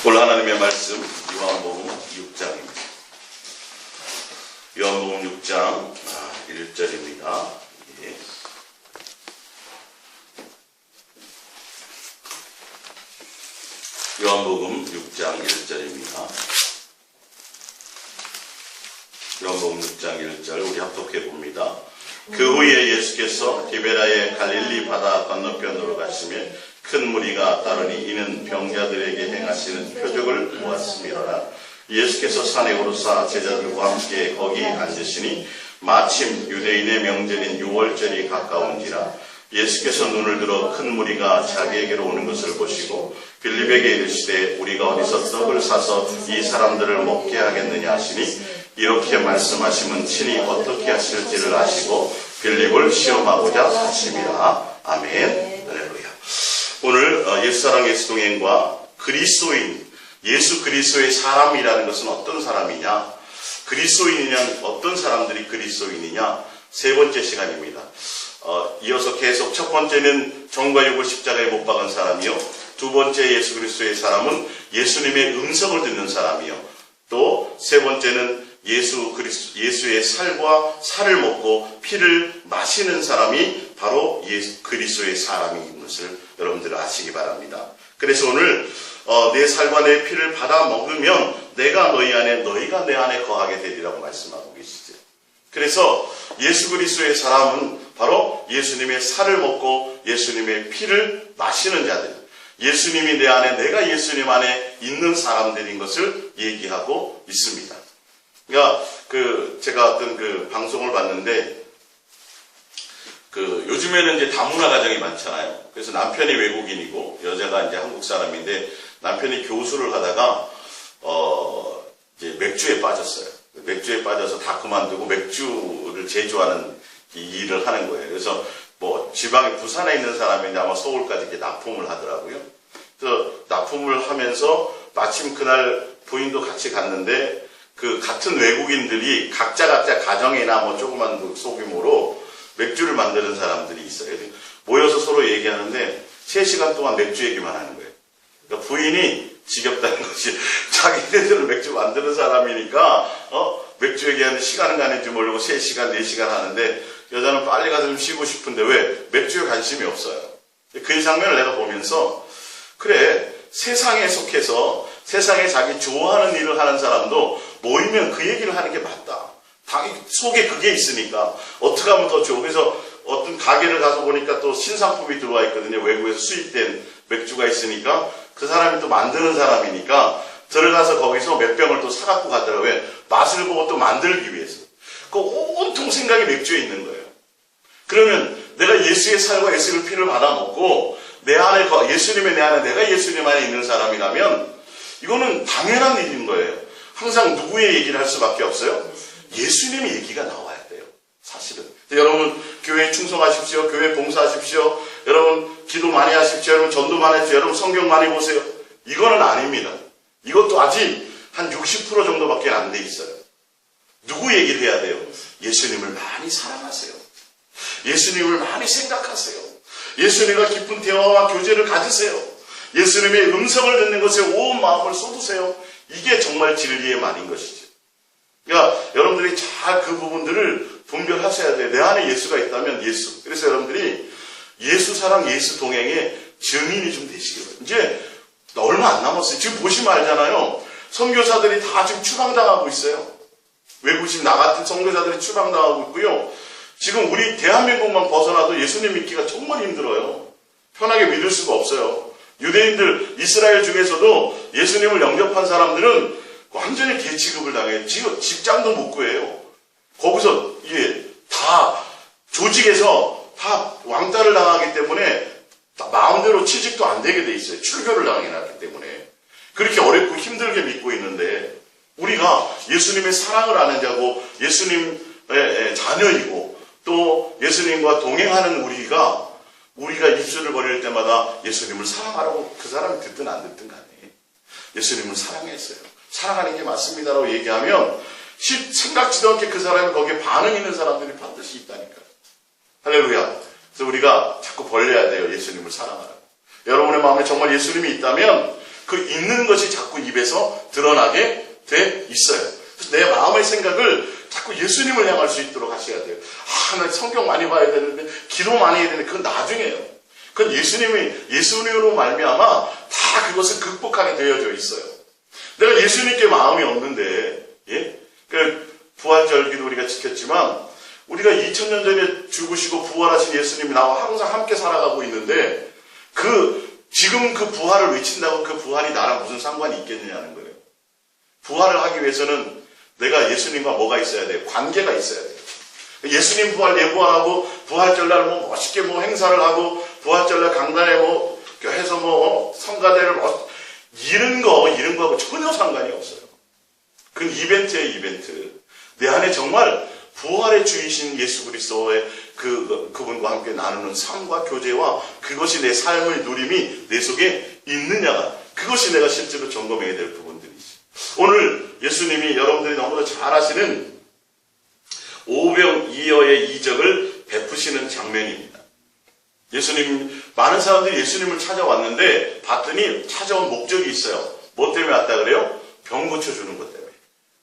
오늘 하나님의 말씀 요한복음 6장입니다. 요한복음 6장 1절입니다. 예. 요한복음 6장 1절입니다. 요한복음 6장 1절 우리 합독해 봅니다. 그 후에 예수께서 디베라의 갈릴리 바다 건너편으로 가시며 큰 무리가 따르니 이는 병자들에게 행하시는 표적을 보았음이로라. 예수께서 산에 오르사 제자들과 함께 거기 앉으시니 마침 유대인의 명절인 유월절이 가까운지라. 예수께서 눈을 들어 큰 무리가 자기에게로 오는 것을 보시고 빌립에게 이르시되 우리가 어디서 떡을 사서 이 사람들을 먹게 하겠느냐 하시니 이렇게 말씀하시면 친히 어떻게 하실지를 아시고 빌립을 시험하고자 하심이라. 아멘. 할렐루야. 오늘 예수사랑 예수동행과 그리스도인, 예수 그리스도의 사람이라는 것은 어떤 사람이냐, 그리스도인이냐, 어떤 사람들이 그리스도인이냐, 세 번째 시간입니다. 이어서 계속 첫 번째는 정과 육을 십자가에 못 박은 사람이요, 두 번째 예수 그리스도의 사람은 예수님의 음성을 듣는 사람이요, 또 세 번째는 예수의 살과 살을 먹고 피를 마시는 사람이 바로 예수 그리스도의 사람인 것을 여러분들 아시기 바랍니다. 그래서 오늘 내 살과 내 피를 받아 먹으면 내가 너희 안에, 너희가 내 안에 거하게 되리라고 말씀하고 계시죠. 그래서 예수 그리스도의 사람은 바로 예수님의 살을 먹고 예수님의 피를 마시는 자들, 예수님이 내 안에, 내가 예수님 안에 있는 사람들인 것을 얘기하고 있습니다. 그러니까 제가 어떤 방송을 봤는데 요즘에는 이제 다문화 가정이 많잖아요. 그래서 남편이 외국인이고 여자가 이제 한국 사람인데 남편이 교수를 하다가 이제 맥주에 빠졌어요. 맥주에 빠져서 다 그만두고 맥주를 제조하는 이 일을 하는 거예요. 그래서 뭐 지방에 부산에 있는 사람인데 아마 서울까지 이렇게 납품을 하더라고요. 그래서 납품을 하면서 마침 그날 부인도 같이 갔는데 같은 외국인들이 각자 가정이나 뭐 조그만 소규모로 맥주를 만드는 사람들이 있어요. 모여서 서로 얘기하는데 3시간 동안 맥주 얘기만 하는 거예요. 그러니까 부인이 지겹다는 것이 자기네들은 맥주 만드는 사람이니까 맥주 얘기하는데 시간은 가는지 모르고 3시간, 4시간 하는데 여자는 빨리 가서 좀 쉬고 싶은데 왜? 맥주에 관심이 없어요. 그 장면을 내가 보면서 그래, 세상에 속해서 세상에 자기 좋아하는 일을 하는 사람도 모이면 그 얘기를 하는 게 맞다. 속에 그게 있으니까 어떻게 하면 더 좋아. 그래서 어떤 가게를 가서 보니까 또 신상품이 들어와 있거든요. 외국에서 수입된 맥주가 있으니까 그 사람이 또 만드는 사람이니까 들어가서 거기서 몇 병을 또 사갖고 가더라고요. 맛을 보고 또 만들기 위해서. 그 온통 생각이 맥주에 있는 거예요. 그러면 내가 예수의 살과 예수의 피를 받아 먹고 내 안에, 예수님의 내 안에, 내가 예수님 안에 있는 사람이라면 이거는 당연한 일인 거예요. 항상 누구의 얘기를 할 수밖에 없어요? 예수님의 얘기가 나와야 돼요. 사실은. 여러분 교회에 충성하십시오. 교회에 봉사하십시오. 여러분 기도 많이 하십시오. 여러분 전도 많이 하십시오. 여러분 성경 많이 보세요. 이거는 아닙니다. 이것도 아직 한 60% 정도밖에 안 돼 있어요. 누구 얘기를 해야 돼요? 예수님을 많이 사랑하세요. 예수님을 많이 생각하세요. 예수님과 깊은 대화와 교제를 가지세요. 예수님의 음성을 듣는 것에 온 마음을 쏟으세요. 이게 정말 진리의 말인 것이죠. 그러니까 여러분들이 잘 그 부분들을 분별하셔야 돼요. 내 안에 예수가 있다면 예수. 그래서 여러분들이 예수 사랑, 예수 동행의 증인이 좀 되시기 바랍니다. 이제 얼마 안 남았어요. 지금 보시면 알잖아요. 선교사들이 다 지금 추방당하고 있어요. 외국인 나 같은 선교사들이 추방당하고 있고요. 지금 우리 대한민국만 벗어나도 예수님 믿기가 정말 힘들어요. 편하게 믿을 수가 없어요. 유대인들, 이스라엘 중에서도 예수님을 영접한 사람들은 완전히 개취급을 당해요. 직장도 못 구해요. 거기서 다 조직에서 다 왕따를 당하기 때문에 마음대로 취직도 안 되게 돼 있어요. 출교를 당해놨기 때문에. 그렇게 어렵고 힘들게 믿고 있는데 우리가 예수님의 사랑을 아는 자고 예수님의 자녀이고 또 예수님과 동행하는 우리가 입술을 벌릴 때마다 예수님을 사랑하라고 그 사람이 듣든 안 듣든 간에 예수님을 사랑했어요. 사랑하는 게 맞습니다라고 얘기하면 생각지도 않게 그 사람이 거기에 반응 있는 사람들이 반드시 있다니까요. 할렐루야. 그래서 우리가 자꾸 벌려야 돼요. 예수님을 사랑하라고. 여러분의 마음에 정말 예수님이 있다면 그 있는 것이 자꾸 입에서 드러나게 돼 있어요. 그래서 내 마음의 생각을 자꾸 예수님을 향할 수 있도록 하셔야 돼요. 나 성경 많이 봐야 되는데, 기도 많이 해야 되는데, 그건 나중에요. 그건 예수님으로 말미암아 다 그것을 극복하게 되어져 있어요. 내가 예수님께 마음이 없는데, 그 부활절기도 우리가 지켰지만, 우리가 2000년 전에 죽으시고 부활하신 예수님이 나와 항상 함께 살아가고 있는데, 지금 그 부활을 외친다고 그 부활이 나랑 무슨 상관이 있겠느냐는 거예요. 부활을 하기 위해서는 내가 예수님과 뭐가 있어야 돼요? 관계가 있어야 돼요. 예수님 부활 예고하고 부활절날 멋있게 행사를 하고 부활절날 강단에 해서 성가대를 이런 거하고 전혀 상관이 없어요. 그건 이벤트예요, 이벤트. 내 안에 정말 부활의 주이신 예수 그리스도의 그분과 함께 나누는 삶과 교제와 그것이 내 삶의 누림이 내 속에 있느냐가, 그것이 내가 실제로 점검해야 될 부분들이지. 오늘 예수님이 여러분들이 너무도 잘 아시는 오병이어의 이적을 베푸시는 장면입니다. 많은 사람들이 예수님을 찾아왔는데 봤더니 찾아온 목적이 있어요. 뭐 때문에 왔다 그래요? 병 고쳐주는 것 때문에.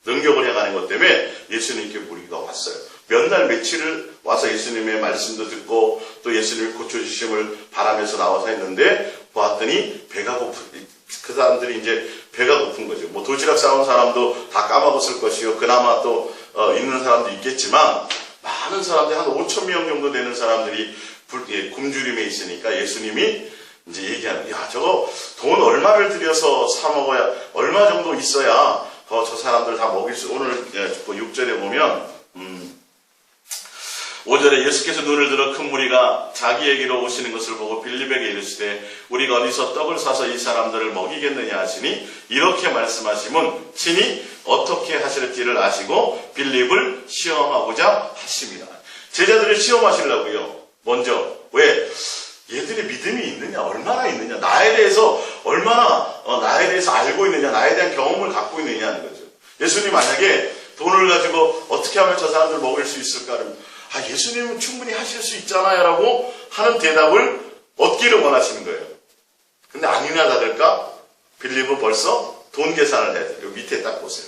능력을 해가는 것 때문에 예수님께 무리가 왔어요. 몇 날 며칠을 와서 예수님의 말씀도 듣고 또 예수님이 고쳐주심을 바라면서 나와서 했는데 보았더니 그 사람들이 이제 배가 고픈 거죠. 도시락 싸온 사람도 다 까먹었을 것이요. 그나마 또 있는 사람도 있겠지만 많은 사람들이 한 5,000명 정도 되는 사람들이 굶주림에 있으니까 예수님이 이제 얘기하는, 저거 돈 얼마를 들여서 사 먹어야, 얼마 정도 있어야 저 사람들 다 먹일 수. 오늘 6절에 보면 5절에 예수께서 눈을 들어 큰 무리가 자기에게로 오시는 것을 보고 빌립에게 이르시되 우리가 어디서 떡을 사서 이 사람들을 먹이겠느냐 하시니, 이렇게 말씀하시면 친히 어떻게 하실지를 아시고 빌립을 시험하고자 하십니다. 제자들을 시험하시려고요. 먼저 왜? 얘들이 믿음이 있느냐, 얼마나 있느냐, 나에 대해서 얼마나 나에 대해서 알고 있느냐, 나에 대한 경험을 갖고 있느냐는 거죠. 예수님 만약에 돈을 가지고 어떻게 하면 저 사람들 먹일 수 있을까를, 예수님은 충분히 하실 수 있잖아요 라고 하는 대답을 얻기를 원하시는 거예요. 근데 아니나 다를까 빌립은 벌써 돈 계산을 해야 돼요. 여기 밑에 딱 보세요.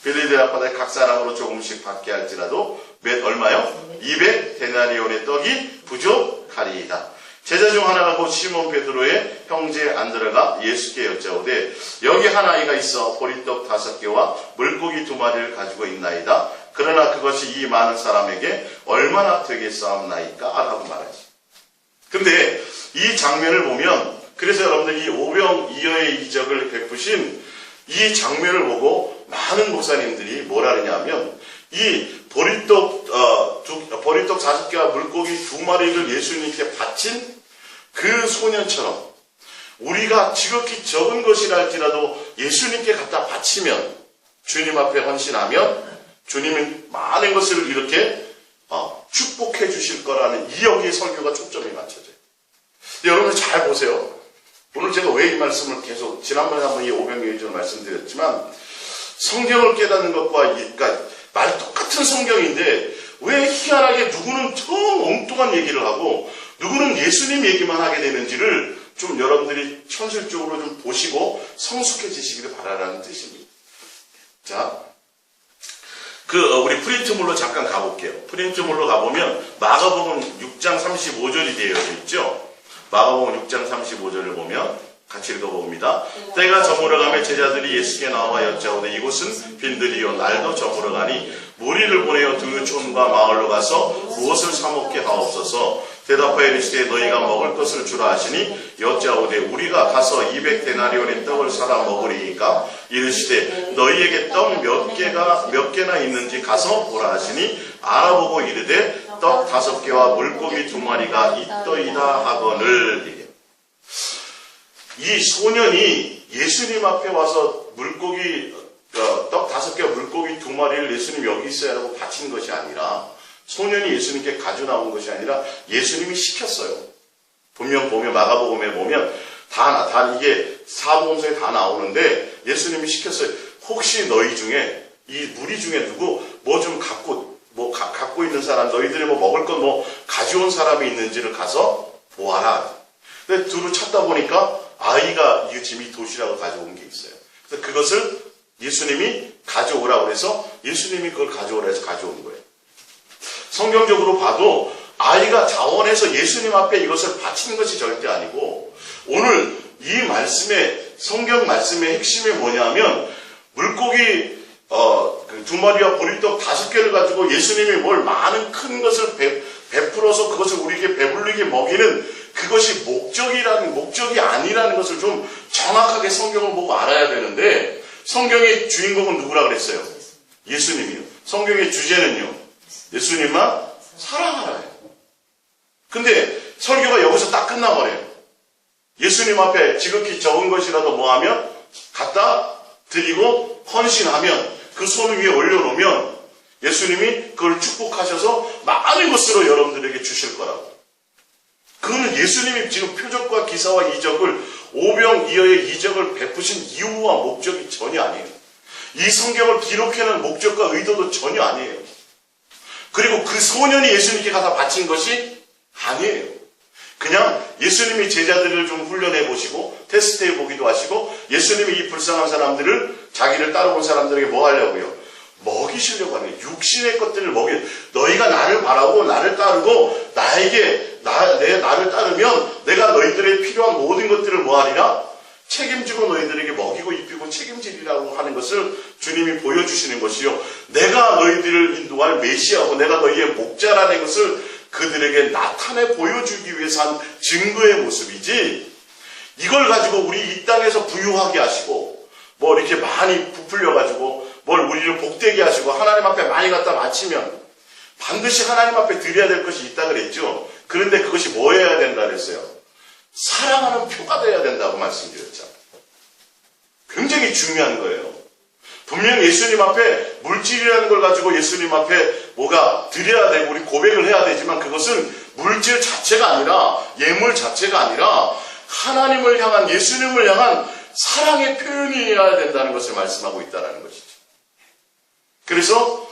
빌립의 앞바다에 각 사람으로 조금씩 받게 할지라도 얼마요? 200 데나리온의 떡이 부족하리이다. 제자 중 하나가 곧 시몬 베드로의 형제 안드레가 예수께 여짜오되 여기 한 아이가 있어 보리떡 5개와 물고기 2마리를 가지고 있나이다. 그러나 그것이 이 많은 사람에게 얼마나 되겠사옵나이까? 라고 말하지. 근데 이 장면을 보면, 그래서 여러분들 이 오병이어의 이적을 베푸신 이 장면을 보고 많은 목사님들이 뭐라 하느냐면, 이 보리떡 5개와 물고기 2마리를 예수님께 바친 그 소년처럼 우리가 지극히 적은 것이라 할지라도 예수님께 갖다 바치면, 주님 앞에 헌신하면 주님은 많은 것을 이렇게 축복해 주실 거라는 여기에 설교가 초점이 맞춰져요. 여러분 잘 보세요. 오늘 제가 왜 이 말씀을 계속, 지난번에 한번 이 오병이어를 말씀드렸지만, 성경을 깨닫는 것과 그러니까 말 똑같은 성경인데 왜 희한하게 누구는 정 엉뚱한 얘기를 하고 누구는 예수님 얘기만 하게 되는지를 좀 여러분들이 현실적으로 좀 보시고 성숙해지시기를 바라라는 뜻입니다. 자, 우리 프린트물로 잠깐 가볼게요. 프린트물로 가보면 마가복음 6장 35절이 되어 있죠. 마가복음 6장 35절을 보면 같이 읽어봅니다. 때가 저물어가며 제자들이 예수께 나와 여짜오되 이곳은 빈들이요 날도 저물어가니 무리를 보내어 두 촌과 마을로 가서 무엇을 사먹게 하옵소서. 대답하여 이르시되 너희가 먹을 것을 주라 하시니 여짜오되 우리가 가서 200데나리온의 떡을 사다 먹으리이까. 이르시되 너희에게 떡 몇 개나 있는지 가서 보라 하시니 알아보고 이르되 떡 5개와 물고기 2마리가 있더이다 하거늘. 이 소년이 예수님 앞에 와서 떡 5개와 물고기 2마리를 예수님 여기 있어야라고 바친 것이 아니라, 소년이 예수님께 가져 나온 것이 아니라 예수님이 시켰어요. 분명 보면 마가복음에 보면 이게 사복음서에 다 나오는데 예수님이 시켰어요. 혹시 너희 중에 이 무리 중에 누구 뭐 좀 갖고 있는 사람, 너희들이 먹을 것 가져온 사람이 있는지를 가서 보아라. 근데 두루 찾다 보니까 아이가 이거 지금 이 도시락을 가져온 게 있어요. 그래서 그것을 예수님이 가져오라고 해서 예수님이 그걸 가져오라 해서 가져온 거예요. 성경적으로 봐도 아이가 자원해서 예수님 앞에 이것을 바치는 것이 절대 아니고, 오늘 이 말씀의, 성경 말씀의 핵심이 뭐냐면, 물고기 2마리와 보리떡 5개를 가지고 예수님이 뭘 많은 큰 것을 베풀어서 그것을 우리에게 배불리게 먹이는 그것이 목적이 아니라는 것을 좀 정확하게 성경을 보고 알아야 되는데, 성경의 주인공은 누구라 그랬어요? 예수님이요. 성경의 주제는요, 예수님만 사랑하라요. 근데 설교가 여기서 딱 끝나버려요. 예수님 앞에 지극히 적은 것이라도 뭐하면 갖다 드리고 헌신하면, 그 손 위에 올려놓으면 예수님이 그걸 축복하셔서 많은 것으로 여러분들에게 주실 거라고. 그거는 예수님이 지금 표적과 기사와 이적을, 오병이어의 이적을 베푸신 이유와 목적이 전혀 아니에요. 이 성경을 기록해놓은 목적과 의도도 전혀 아니에요. 그리고 그 소년이 예수님께 가서 바친 것이 아니에요. 그냥 예수님이 제자들을 좀 훈련해 보시고 테스트해 보기도 하시고, 예수님이 이 불쌍한 사람들을, 자기를 따라온 사람들에게 뭐 하려고요? 먹이시려고 하는 거예요. 육신의 것들을 너희가 나를 바라고 나를 따르고 나를 따르면 내가 너희들의 필요한 모든 것들을 뭐 하리라? 책임지고 너희들에게 먹이고 입히고 책임지리라고 하는 것을 주님이 보여주시는 것이요, 내가 너희들을 인도할 메시아고 내가 너희의 목자라는 것을 그들에게 나타내 보여주기 위해서 한 증거의 모습이지, 이걸 가지고 우리 이 땅에서 부유하게 하시고 뭐 이렇게 많이 부풀려 가지고 뭘 우리를 복되게 하시고 하나님 앞에 많이 갖다 바치면 반드시 하나님 앞에 드려야 될 것이 있다 그랬죠. 그런데 그것이 뭐 해야 된다 그랬어요? 사랑하는 표가 돼야 된다고 말씀드렸잖아요. 굉장히 중요한 거예요. 분명 예수님 앞에 물질이라는 걸 가지고 예수님 앞에 뭐가 드려야 되고 우리 고백을 해야 되지만, 그것은 물질 자체가 아니라, 예물 자체가 아니라 하나님을 향한, 예수님을 향한 사랑의 표현이어야 된다는 것을 말씀하고 있다는 것이죠. 그래서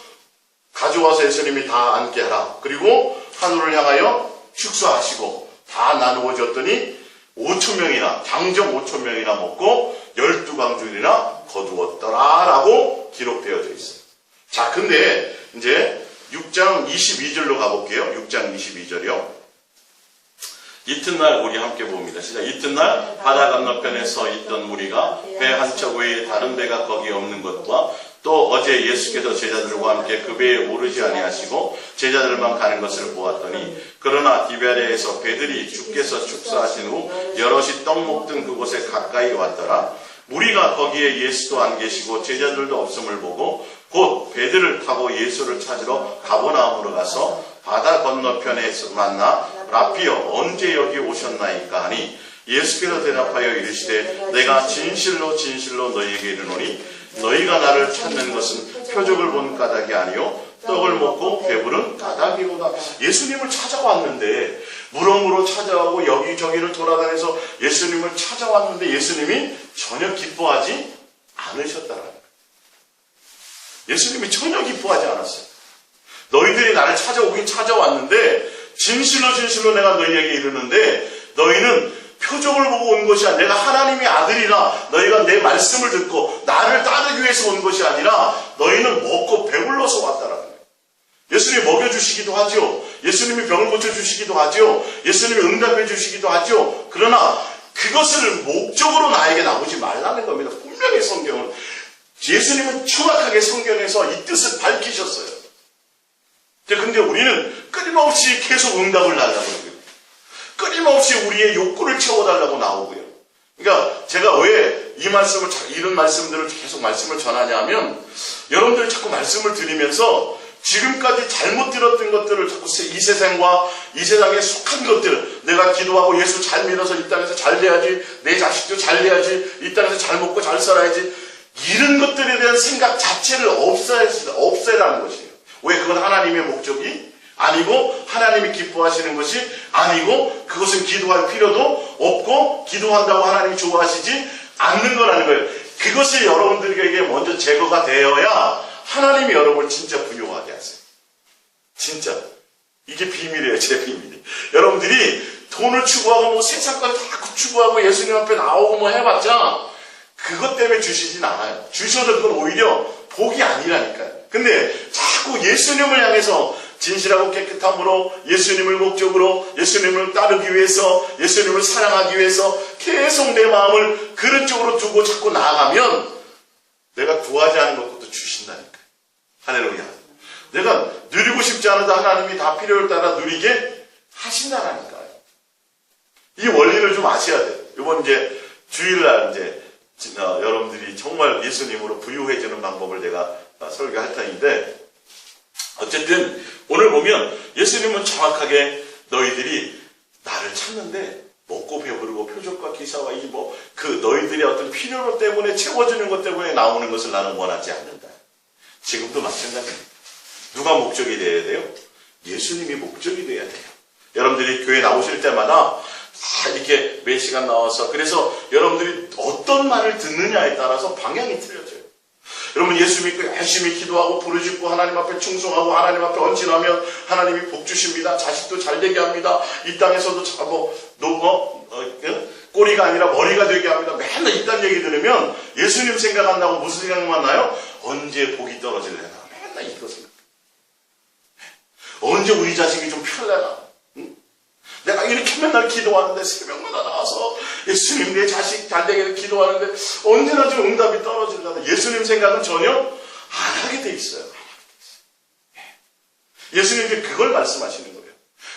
가져와서 예수님이 다 앉게 하라. 그리고 하늘을 향하여 축사하시고 다 나누어 줬더니 5,000명이나, 장정 5,000명이나 먹고 12강줄이나 거두었더라 라고 기록되어져 있어요. 자, 근데 이제 6장 22절로 가볼게요. 6장 22절이요. 이튿날 우리 함께 봅니다. 시작. 이튿날 바다 건너편에 서 있던 무리가 배 한 척 외에 다른 배가 거기 없는 것과 또 어제 예수께서 제자들과 함께 그 배에 오르지 아니하시고 제자들만 가는 것을 보았더니, 그러나 디베레에서 배들이 주께서 축사하신 후 여럿이 떡 먹던 그곳에 가까이 왔더라. 무리가 거기에 예수도 안 계시고 제자들도 없음을 보고 곧 배들을 타고 예수를 찾으러 가버나움으로 가서 바다 건너편에서 만나 라피여 언제 여기 오셨나이까 하니, 예수께서 대답하여 이르시되 내가 진실로 진실로 너희에게 이르노니 너희가 나를 찾는 것은 표적을 본 까닭이 아니요 떡을 먹고 배부른 까닭이로다. 예수님을 찾아왔는데, 무럭무럭 찾아가고 여기저기를 돌아다녀서 예수님을 찾아왔는데 예수님이 전혀 기뻐하지 않으셨다는 거예요. 예수님이 전혀 기뻐하지 않았어요. 너희들이 나를 찾아오긴 찾아왔는데 진실로 진실로 내가 너희에게 이르는데 너희는 표적을 보고 온 것이 아니라, 내가 하나님의 아들이라 너희가 내 말씀을 듣고 나를 따르기 위해서 온 것이 아니라 너희는 먹고 배불러서 왔다라는 거예요. 예수님이 먹여주시기도 하죠. 예수님이 병을 고쳐주시기도 하죠. 예수님이 응답해 주시기도 하죠. 그러나 그것을 목적으로 나에게 나오지 말라는 겁니다. 분명히 성경은, 예수님은 정확하게 성경에서 이 뜻을 밝히셨어요. 근데 우리는 끊임없이 계속 응답을 달라고 그래요. 끊임없이 우리의 욕구를 채워달라고 나오고요. 그러니까 제가 왜 이 말씀을, 이런 말씀들을 계속 말씀을 전하냐면, 여러분들이 자꾸 말씀을 드리면서 지금까지 잘못 들었던 것들을 자꾸 이 세상과 이 세상에 속한 것들, 내가 기도하고 예수 잘 믿어서 이 땅에서 잘 돼야지, 내 자식도 잘 돼야지, 이 땅에서 잘 먹고 잘 살아야지, 이런 것들에 대한 생각 자체를 없애라는 것이에요. 왜? 그건 하나님의 목적이 아니고 하나님이 기뻐하시는 것이 아니고, 그것은 기도할 필요도 없고 기도한다고 하나님이 좋아하시지 않는 거라는 거예요. 그것이 여러분들에게 먼저 제거가 되어야 하나님이 여러분을 진짜 부유하게 하세요. 진짜. 이게 비밀이에요. 제 비밀이. 여러분들이 돈을 추구하고 뭐 세상까지 다 추구하고 예수님 앞에 나오고 뭐 해봤자 그것 때문에 주시진 않아요. 주셔도 그건 오히려 복이 아니라니까요. 근데 자꾸 예수님을 향해서 진실하고 깨끗함으로 예수님을 목적으로 예수님을 따르기 위해서 예수님을 사랑하기 위해서 계속 내 마음을 그런 쪽으로 두고 자꾸 나아가면 내가 구하지 않은 것도 주신다니까요. 할렐루야. 내가 누리고 싶지 않아도 하나님이 다 필요에 따라 누리게 하신다라니까요. 이 원리를 좀 아셔야 돼요. 이번 이제 주일날 이제 여러분들이 정말 예수님으로 부유해지는 방법을 내가 설교할 터인데, 어쨌든 오늘 보면 예수님은 정확하게 너희들이 나를 찾는데 먹고 배부르고 표적과 기사와 이 뭐 그 너희들의 어떤 필요 때문에 채워주는 것 때문에 나오는 것을 나는 원하지 않는다. 지금도 마찬가지입니다. 누가 목적이 되어야 돼요? 예수님이 목적이 되어야 돼요. 여러분들이 교회 나오실 때마다 다 이렇게 몇 시간 나와서, 그래서 여러분들이 어떤 말을 듣느냐에 따라서 방향이 틀려져요. 여러분 예수 믿고 열심히 기도하고 부르짖고 하나님 앞에 충성하고 하나님 앞에 헌신하면 하나님이 복 주십니다. 자식도 잘 되게 합니다. 이 땅에서도 꼬리가 아니라 머리가 되게 합니다. 맨날 이딴 얘기 들으면 예수님 생각한다고 무슨 생각만 나요? 언제 복이 떨어질래나. 맨날 이거 생각. 언제 우리 자식이 좀 편래나. 응? 내가 이렇게 맨날 기도하는데 새벽마다 나와서 예수님 내 자식 잘 되게 기도하는데 언제나 좀 응답이 떨어질려나. 예수님 생각은 전혀 안 하게 돼 있어요. 예수님이 그걸 말씀하시는 거예요.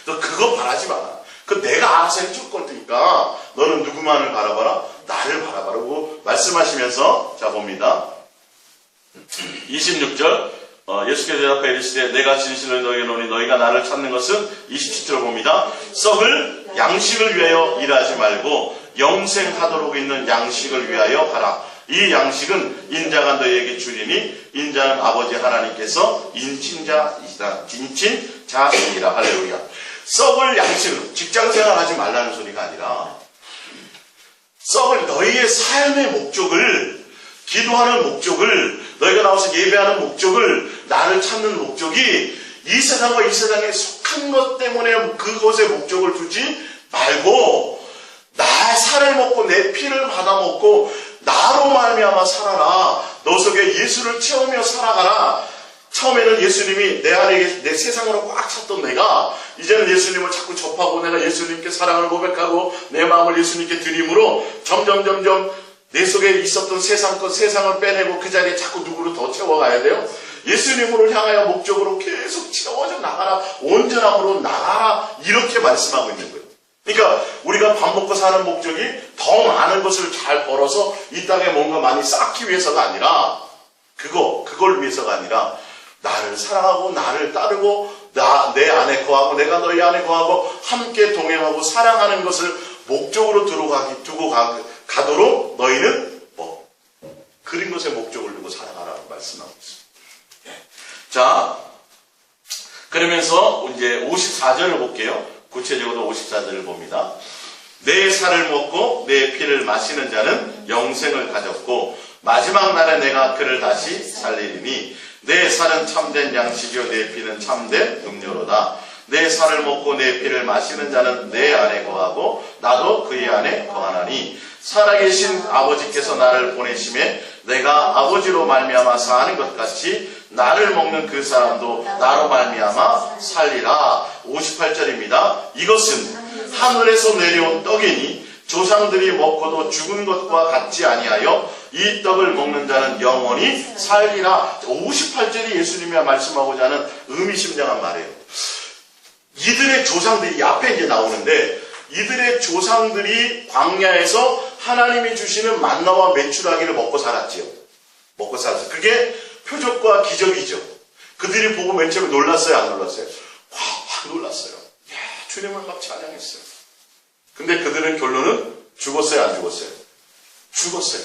너 그거 바라지 마라. 그 내가 알아서 해줄 거니까 너는 누구만을 바라봐라? 나를 바라봐라고 말씀하시면서, 자 봅니다. 26절 예수께서 대답하여 이르시되 내가 진실로 너희에게 이르노니 너희가 나를 찾는 것은 27절 봅니다. 썩을 양식을 위하여 일하지 말고 영생하도록 있는 양식을 위하여 하라. 이 양식은 인자가 너희에게 주리니 인자는 아버지 하나님께서 인친자시니라. 할렐루야. 썩을 양식을, 직장생활 하지 말라는 소리가 아니라 썩을 너희의 삶의 목적을, 기도하는 목적을, 너희가 나와서 예배하는 목적을, 나를 찾는 목적이 이 세상과 이 세상에 속한 것 때문에 그것에 목적을 두지 말고 나 살을 먹고 내 피를 받아먹고 나로 말미암아 살아라. 너 속에 예수를 채우며 살아가라. 처음에는 예수님이 내 안에 내 세상으로 꽉 찼던 내가 이제는 예수님을 자꾸 접하고 내가 예수님께 사랑을 고백하고 내 마음을 예수님께 드림으로 점점 내 속에 있었던 세상을 빼내고 그 자리에 자꾸 누구를 더 채워가야 돼요? 예수님을 향하여 목적으로 계속 채워져 나가라. 온전함으로 나가라. 이렇게 말씀하고 있는 거예요. 그러니까 우리가 밥 먹고 사는 목적이 더 많은 것을 잘 벌어서 이 땅에 뭔가 많이 쌓기 위해서가 아니라 그걸 위해서가 아니라 나를 사랑하고 나를 따르고 내 안에 거하고 내가 너희 안에 거하고 함께 동행하고 사랑하는 것을 목적으로 두고 가도록 너희는 그린 것에 목적을 두고 살아가라고 말씀하고 있습니다. 자, 그러면서 이제 54절을 볼게요. 구체적으로 54절을 봅니다. 내 살을 먹고 내 피를 마시는 자는 영생을 가졌고 마지막 날에 내가 그를 다시 살리리니 내 살은 참된 양식이요 내 피는 참된 음료로다. 내 살을 먹고 내 피를 마시는 자는 내 안에 거하고 나도 그의 안에 거하나니 살아계신 아버지께서 나를 보내심에 내가 아버지로 말미암아 사는 것 같이 나를 먹는 그 사람도 나로 말미암아 살리라. 58절입니다. 이것은 하늘에서 내려온 떡이니 조상들이 먹고도 죽은 것과 같지 아니하여 이 떡을 먹는 자는 영원히 살리라. 58절이 예수님이 말씀하고자 하는 의미심장한 말이에요. 이들의 조상들이 앞에 이제 나오는데 이들의 조상들이 광야에서 하나님이 주시는 만나와 메추라기를 먹고 살았지요. 먹고 살았어요. 그게 표적과 기적이죠. 그들이 보고 맨 처음에 놀랐어요, 안 놀랐어요? 확 놀랐어요. 야, 주님을 막 찬양했어요. 근데 그들은 결론은 죽었어요, 안 죽었어요? 죽었어요.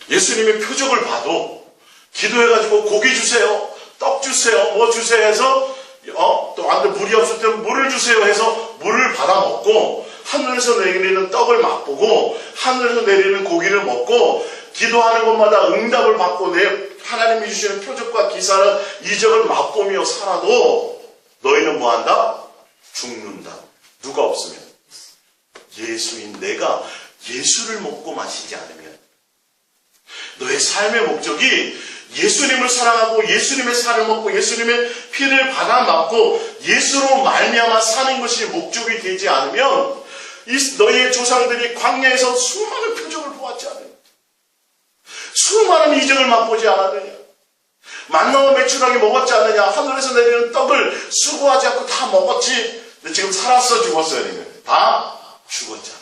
예수님의 표적을 봐도 기도해가지고 고기 주세요, 떡 주세요, 뭐 주세요 해서 또 안돼 물이 없을 때 물을 주세요 해서 물을 받아 먹고 하늘에서 내리는 떡을 맛보고 하늘에서 내리는 고기를 먹고 기도하는 것마다 응답을 받고 내 하나님이 주시는 표적과 기사를 이적을 맛보며 살아도 너희는 뭐한다? 죽는다. 누가 없으면? 예수인 내가 예수를 먹고 마시지 않으면, 너의 삶의 목적이 예수님을 사랑하고 예수님의 살을 먹고 예수님의 피를 받아 맞고 예수로 말미암아 사는 것이 목적이 되지 않으면, 너희의 조상들이 광야에서 수많은 표적을 보았지 않느냐, 수많은 이적을 맛보지 않았느냐, 만나와 메추라기 먹었지 않느냐, 하늘에서 내리는 떡을 수고하지 않고 다 먹었지. 근데 지금 살았어, 죽었어요? 아니면 다 죽었잖아.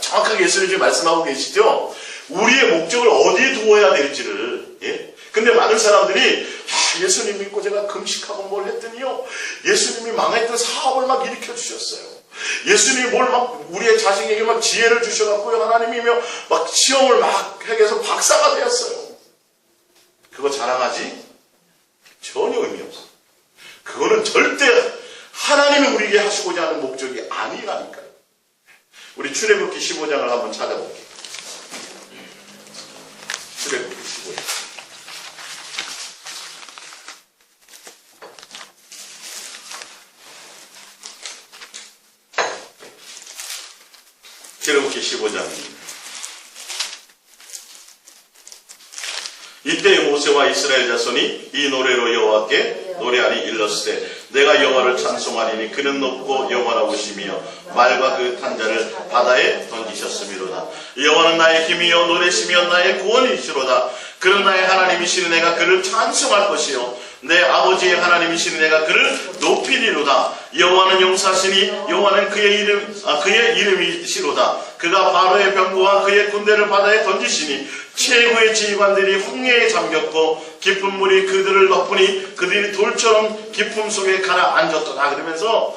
정확하게 예수님이 지금 말씀하고 계시죠? 우리의 목적을 어디에 두어야 될지를. 예? 근데 많은 사람들이 예수님 믿고 제가 금식하고 뭘 했더니요, 예수님이 망했던 사업을 막 일으켜 주셨어요. 예수님이 뭘 막 우리의 자식에게 막 지혜를 주셔갖고요, 하나님이며 막 시험을 막 해서 박사가 되었어요. 그거 자랑하지? 전혀 의미 없어. 그거는 절대 하나님이 우리에게 하시고자 하는 목적이 아니라니까요. 우리 출애굽기 15장을 한번 찾아볼게요. 출애굽기 15장. 출애굽기 15장입니다. 이때 모세와 이스라엘 자손이 이 노래로 여호와께 노래하니 일렀으되 내가 여호와를 찬송하리니 그는 높고 영원하시며 말과 그 탄자를 바다에 던지셨음이로다. 여호와는 나의 힘이요 노래시며 나의 구원이시로다. 그는 나의 하나님이시니 내가 그를 찬송할 것이요 내 아버지의 하나님이시니 내가 그를 높이리로다. 여호와는 용사시니 여호와는 그의 이름이시로다. 그가 바로의 병거와 그의 군대를 바다에 던지시니 최고의 지휘관들이 홍해에 잠겼고 깊은 물이 그들을 덮으니 그들이 돌처럼 깊음 속에 가라앉았더라. 그러면서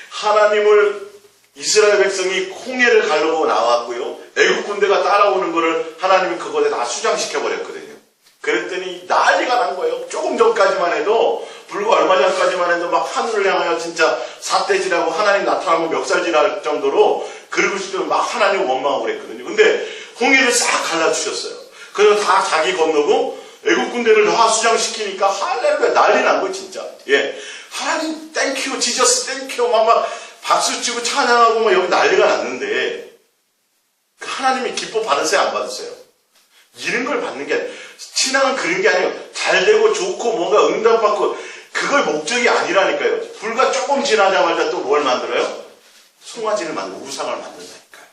하나님을 이스라엘 백성이 홍해를 가르고 나왔고요, 애국 군대가 따라오는 것을 하나님이 그것에 다 수장시켜 버렸거든요. 그랬더니 난리가 난 거예요. 조금 전까지만 해도, 불과 얼마 전까지만 해도 막 하늘을 향하여 진짜 삿대질하고 하나님 나타나면 멱살질할 정도로 그러고 싶으면 막 하나님 원망하고 그랬거든요. 근데 홍해를 싹 갈라주셨어요. 그래서 다 자기 건너고 애국 군대를 다 수장시키니까 할렐루야 난리 난 거예요, 진짜. 예, 하나님 땡큐, 지저스 땡큐, 막 박수 치고 찬양하고 막 여기 난리가 났는데, 하나님이 기뻐 받으세요, 안 받으세요? 이런 걸 받는 게 아니에요. 신앙은 그런 게 아니에요. 잘 되고 좋고 뭔가 응답받고 그걸 목적이 아니라니까요. 불과 조금 지나자마자 또 뭘 만들어요? 송아지를 만들고 우상을 만든다니까요.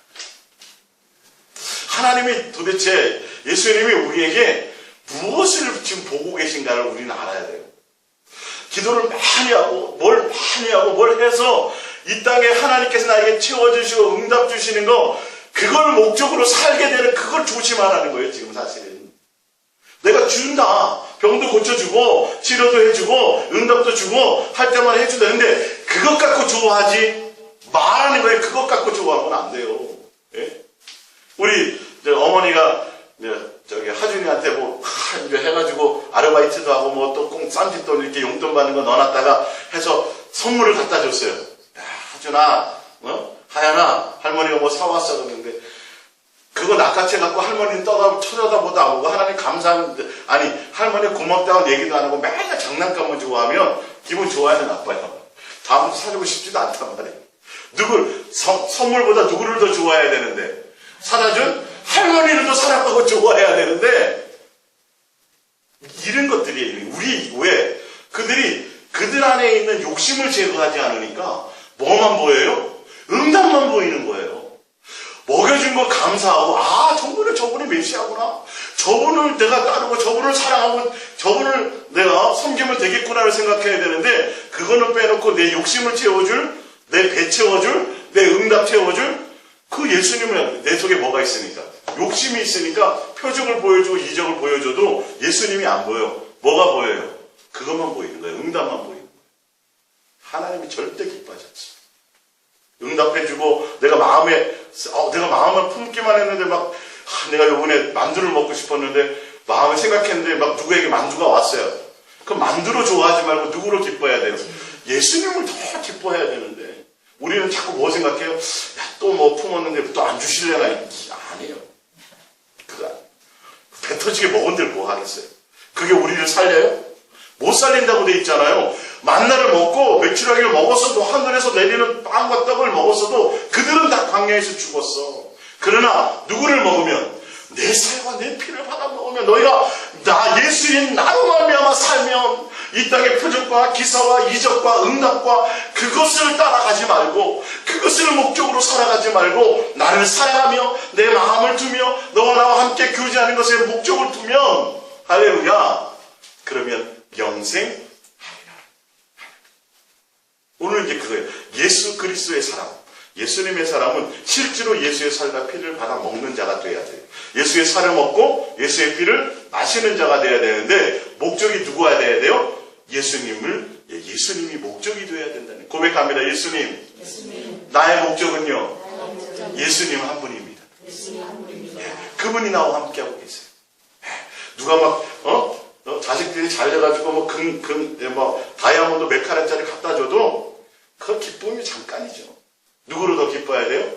하나님이 도대체, 예수님이 우리에게 무엇을 지금 보고 계신가를 우리는 알아야 돼요. 기도를 많이 하고 뭘 해서 이 땅에 하나님께서 나에게 채워주시고 응답 주시는 거, 그걸 목적으로 살게 되는, 그걸 조심하라는 거예요, 지금 사실은. 내가 준다. 병도 고쳐주고, 치료도 해주고, 응답도 주고, 할 때만 해주다는데, 그것 갖고 좋아하지 말하는 거예요. 그것 갖고 좋아하면 안 돼요. 예? 우리, 어머니가, 저기, 하준이한테 이제 해가지고, 아르바이트도 하고, 또 싼짓돈 이렇게 용돈 받는 거 넣어놨다가 해서 선물을 갖다 줬어요. 야, 하준아, 하연아, 할머니가 사왔어. 그러는데, 그거 낚아채갖고 할머니는 쳐다보다 안 보고 하나님 감사하는데, 아니, 할머니 고맙다고 얘기도 안 하고 맨날 장난감만 좋아하면 기분 좋아야 돼, 나빠요? 다음부터 사주고 싶지도 않단 말이에요. 선물보다 누구를 더 좋아해야 되는데, 사다 준 할머니를 더 사랑하고 좋아해야 되는데, 이런 것들이, 왜? 그들 안에 있는 욕심을 제거하지 않으니까, 뭐만 보여요? 응답만 보이는 거예요. 먹여준 거 감사하고, 저분이 메시아구나. 저분을 내가 따르고, 저분을 사랑하고, 저분을 내가 섬기면 되겠구나를 생각해야 되는데, 그거는 빼놓고 내 욕심을 채워줄, 내 배 채워줄, 내 응답 채워줄, 그 예수님은 내 속에 뭐가 있으니까, 욕심이 있으니까 표적을 보여주고 이적을 보여줘도 예수님이 안 보여. 뭐가 보여요? 그것만 보이는 거예요. 응답만 보이는 거예요. 하나님이 절대 기뻐하지 않습니다. 응답해주고, 내가 마음을 품기만 했는데 내가 요번에 만두를 먹고 싶었는데, 마음을 생각했는데 누구에게 만두가 왔어요. 그럼 만두로 좋아하지 말고 누구로 기뻐해야 돼요? 예수님을 더 기뻐해야 되는데, 우리는 자꾸 뭐 생각해요? 또 품었는데 또 안 주실래나? 아니에요. 배 터지게 먹은들 뭐 하겠어요? 그게 우리를 살려요? 못 살린다고 돼 있잖아요. 만나를 먹고 메추라기를 먹었어도 하늘에서 내리는 빵과 떡을 먹었어도 그들은 다 광야에서 죽었어. 그러나 누구를 먹으면 내 살과 내 피를 받아 먹으면 너희가 나 예수인 나로 말미암아 살면 이 땅의 표적과 기사와 이적과 응답과 그것을 따라가지 말고 그것을 목적으로 살아가지 말고 나를 사랑하며 내 마음을 두며 너와 나와 함께 교제하는 것에 목적을 두면 할렐루야 그러면 영생 하리라. 오늘 이제 그거예요. 예수 그리스도의 사람 예수님의 사람은 실제로 예수의 살과 피를 받아 먹는 자가 돼야 돼요. 예수의 살을 먹고 예수의 피를 마시는 자가 돼야 되는데 목적이 누구가 돼야 돼요? 예수님이 목적이 돼야 된다는 고백합니다. 예수님. 나의 목적은요. 예수님 한 분입니다. 그분이 나와 함께하고 계세요. 누가 막 자식들이 잘 돼가지고 뭐 다이아몬드 몇 카rat짜리 갖다 줘도 그 기쁨이 잠깐이죠. 누구로 더 기뻐야 돼요?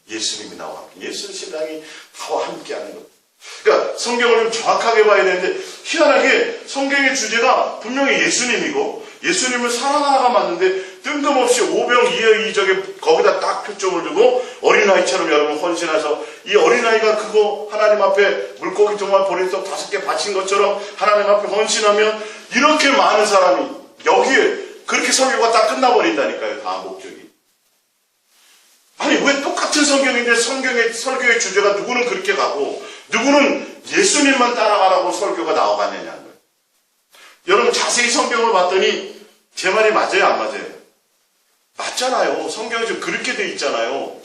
예수님이 나와 함께. 예수 신랑이 나와 함께하는 것. 그러니까 성경을 좀 정확하게 봐야 되는데 희한하게 성경의 주제가 분명히 예수님이고 예수님을 사랑하나가 맞는데 뜬금없이 오병이어이적에 거기다 딱 표점을 두고 어린아이처럼 여러분 헌신해서 이 어린아이가 그거 하나님 앞에 물고기 동안 보리떡 5개 바친 것처럼 하나님 앞에 헌신하면 이렇게 많은 사람이 여기에 그렇게 설교가 딱 끝나버린다니까요. 다 목적이. 아니 왜 똑같은 성경인데 성경의 설교의 주제가 누구는 그렇게 가고 누구는 예수님만 따라가라고 설교가 나와가냐는 거예요. 여러분 자세히 성경을 봤더니 제 말이 맞아요 안 맞아요? 맞잖아요. 성경이 좀 그렇게 돼 있잖아요.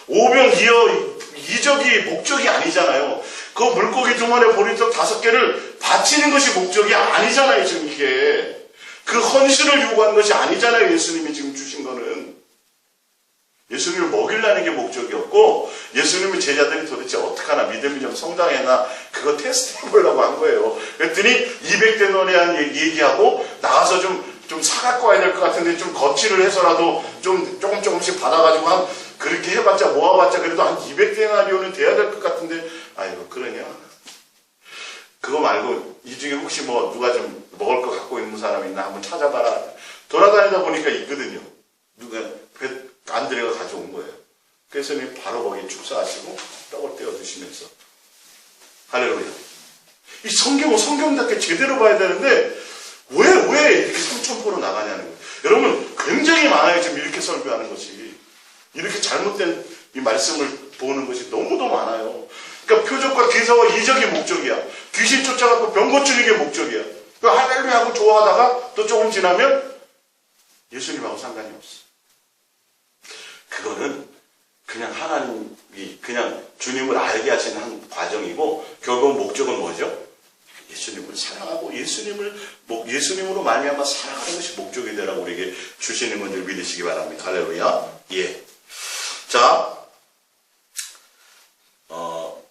오병이어이적이 목적이 아니잖아요. 그 물고기 2마리에 보리떡 5개를 바치는 것이 목적이 아니잖아요. 지금 이게 그 헌신을 요구한 것이 아니잖아요. 예수님이 지금 주신 거는 예수님을 먹이려는 게 목적이었고 예수님의 제자들이 도대체 어떻게 하나 믿음이 좀 성장했나 그거 테스트 해보려고 한 거예요. 그랬더니 200데나리온 얘기하고 나가서 좀 사갖고 와야 될 것 같은데 좀 거치를 해서라도 좀 조금씩 받아가지고 그렇게 해봤자 모아봤자 그래도 한 200데나리온은 돼야 될 것 같은데 아이고 그러냐. 그거 말고 이 중에 혹시 뭐 누가 좀 먹을 거 갖고 있는 사람 있나 한번 찾아봐라. 돌아다니다 보니까 있거든요. 누가 안드레가 가져온 거예요. 그래서 바로 거기 축사하시고 떡을 떼어 드시면서 할렐루야. 이 성경은 성경답게 제대로 봐야 되는데 왜 이렇게 삼천포로 나가냐는 거예요. 여러분 굉장히 많아요. 지금 이렇게 설교하는 것이. 이렇게 잘못된 이 말씀을 보는 것이 너무도 많아요. 그러니까 표적과 기사와 이적이 목적이야. 귀신 쫓아가고 병 고치는 게 목적이야. 그 할렐루야 하고 좋아하다가 또 조금 지나면 예수님하고 상관이 없어. 그거는 그냥 하나님이 그냥 주님을 알게 하시는 한 과정이고 결국 목적은 뭐죠? 예수님을 사랑하고 예수님으로 말미암아 사랑하는 것이 목적이 되라고 우리에게 주시는 건줄 믿으시기 바랍니다. 할렐루야. 예. 자,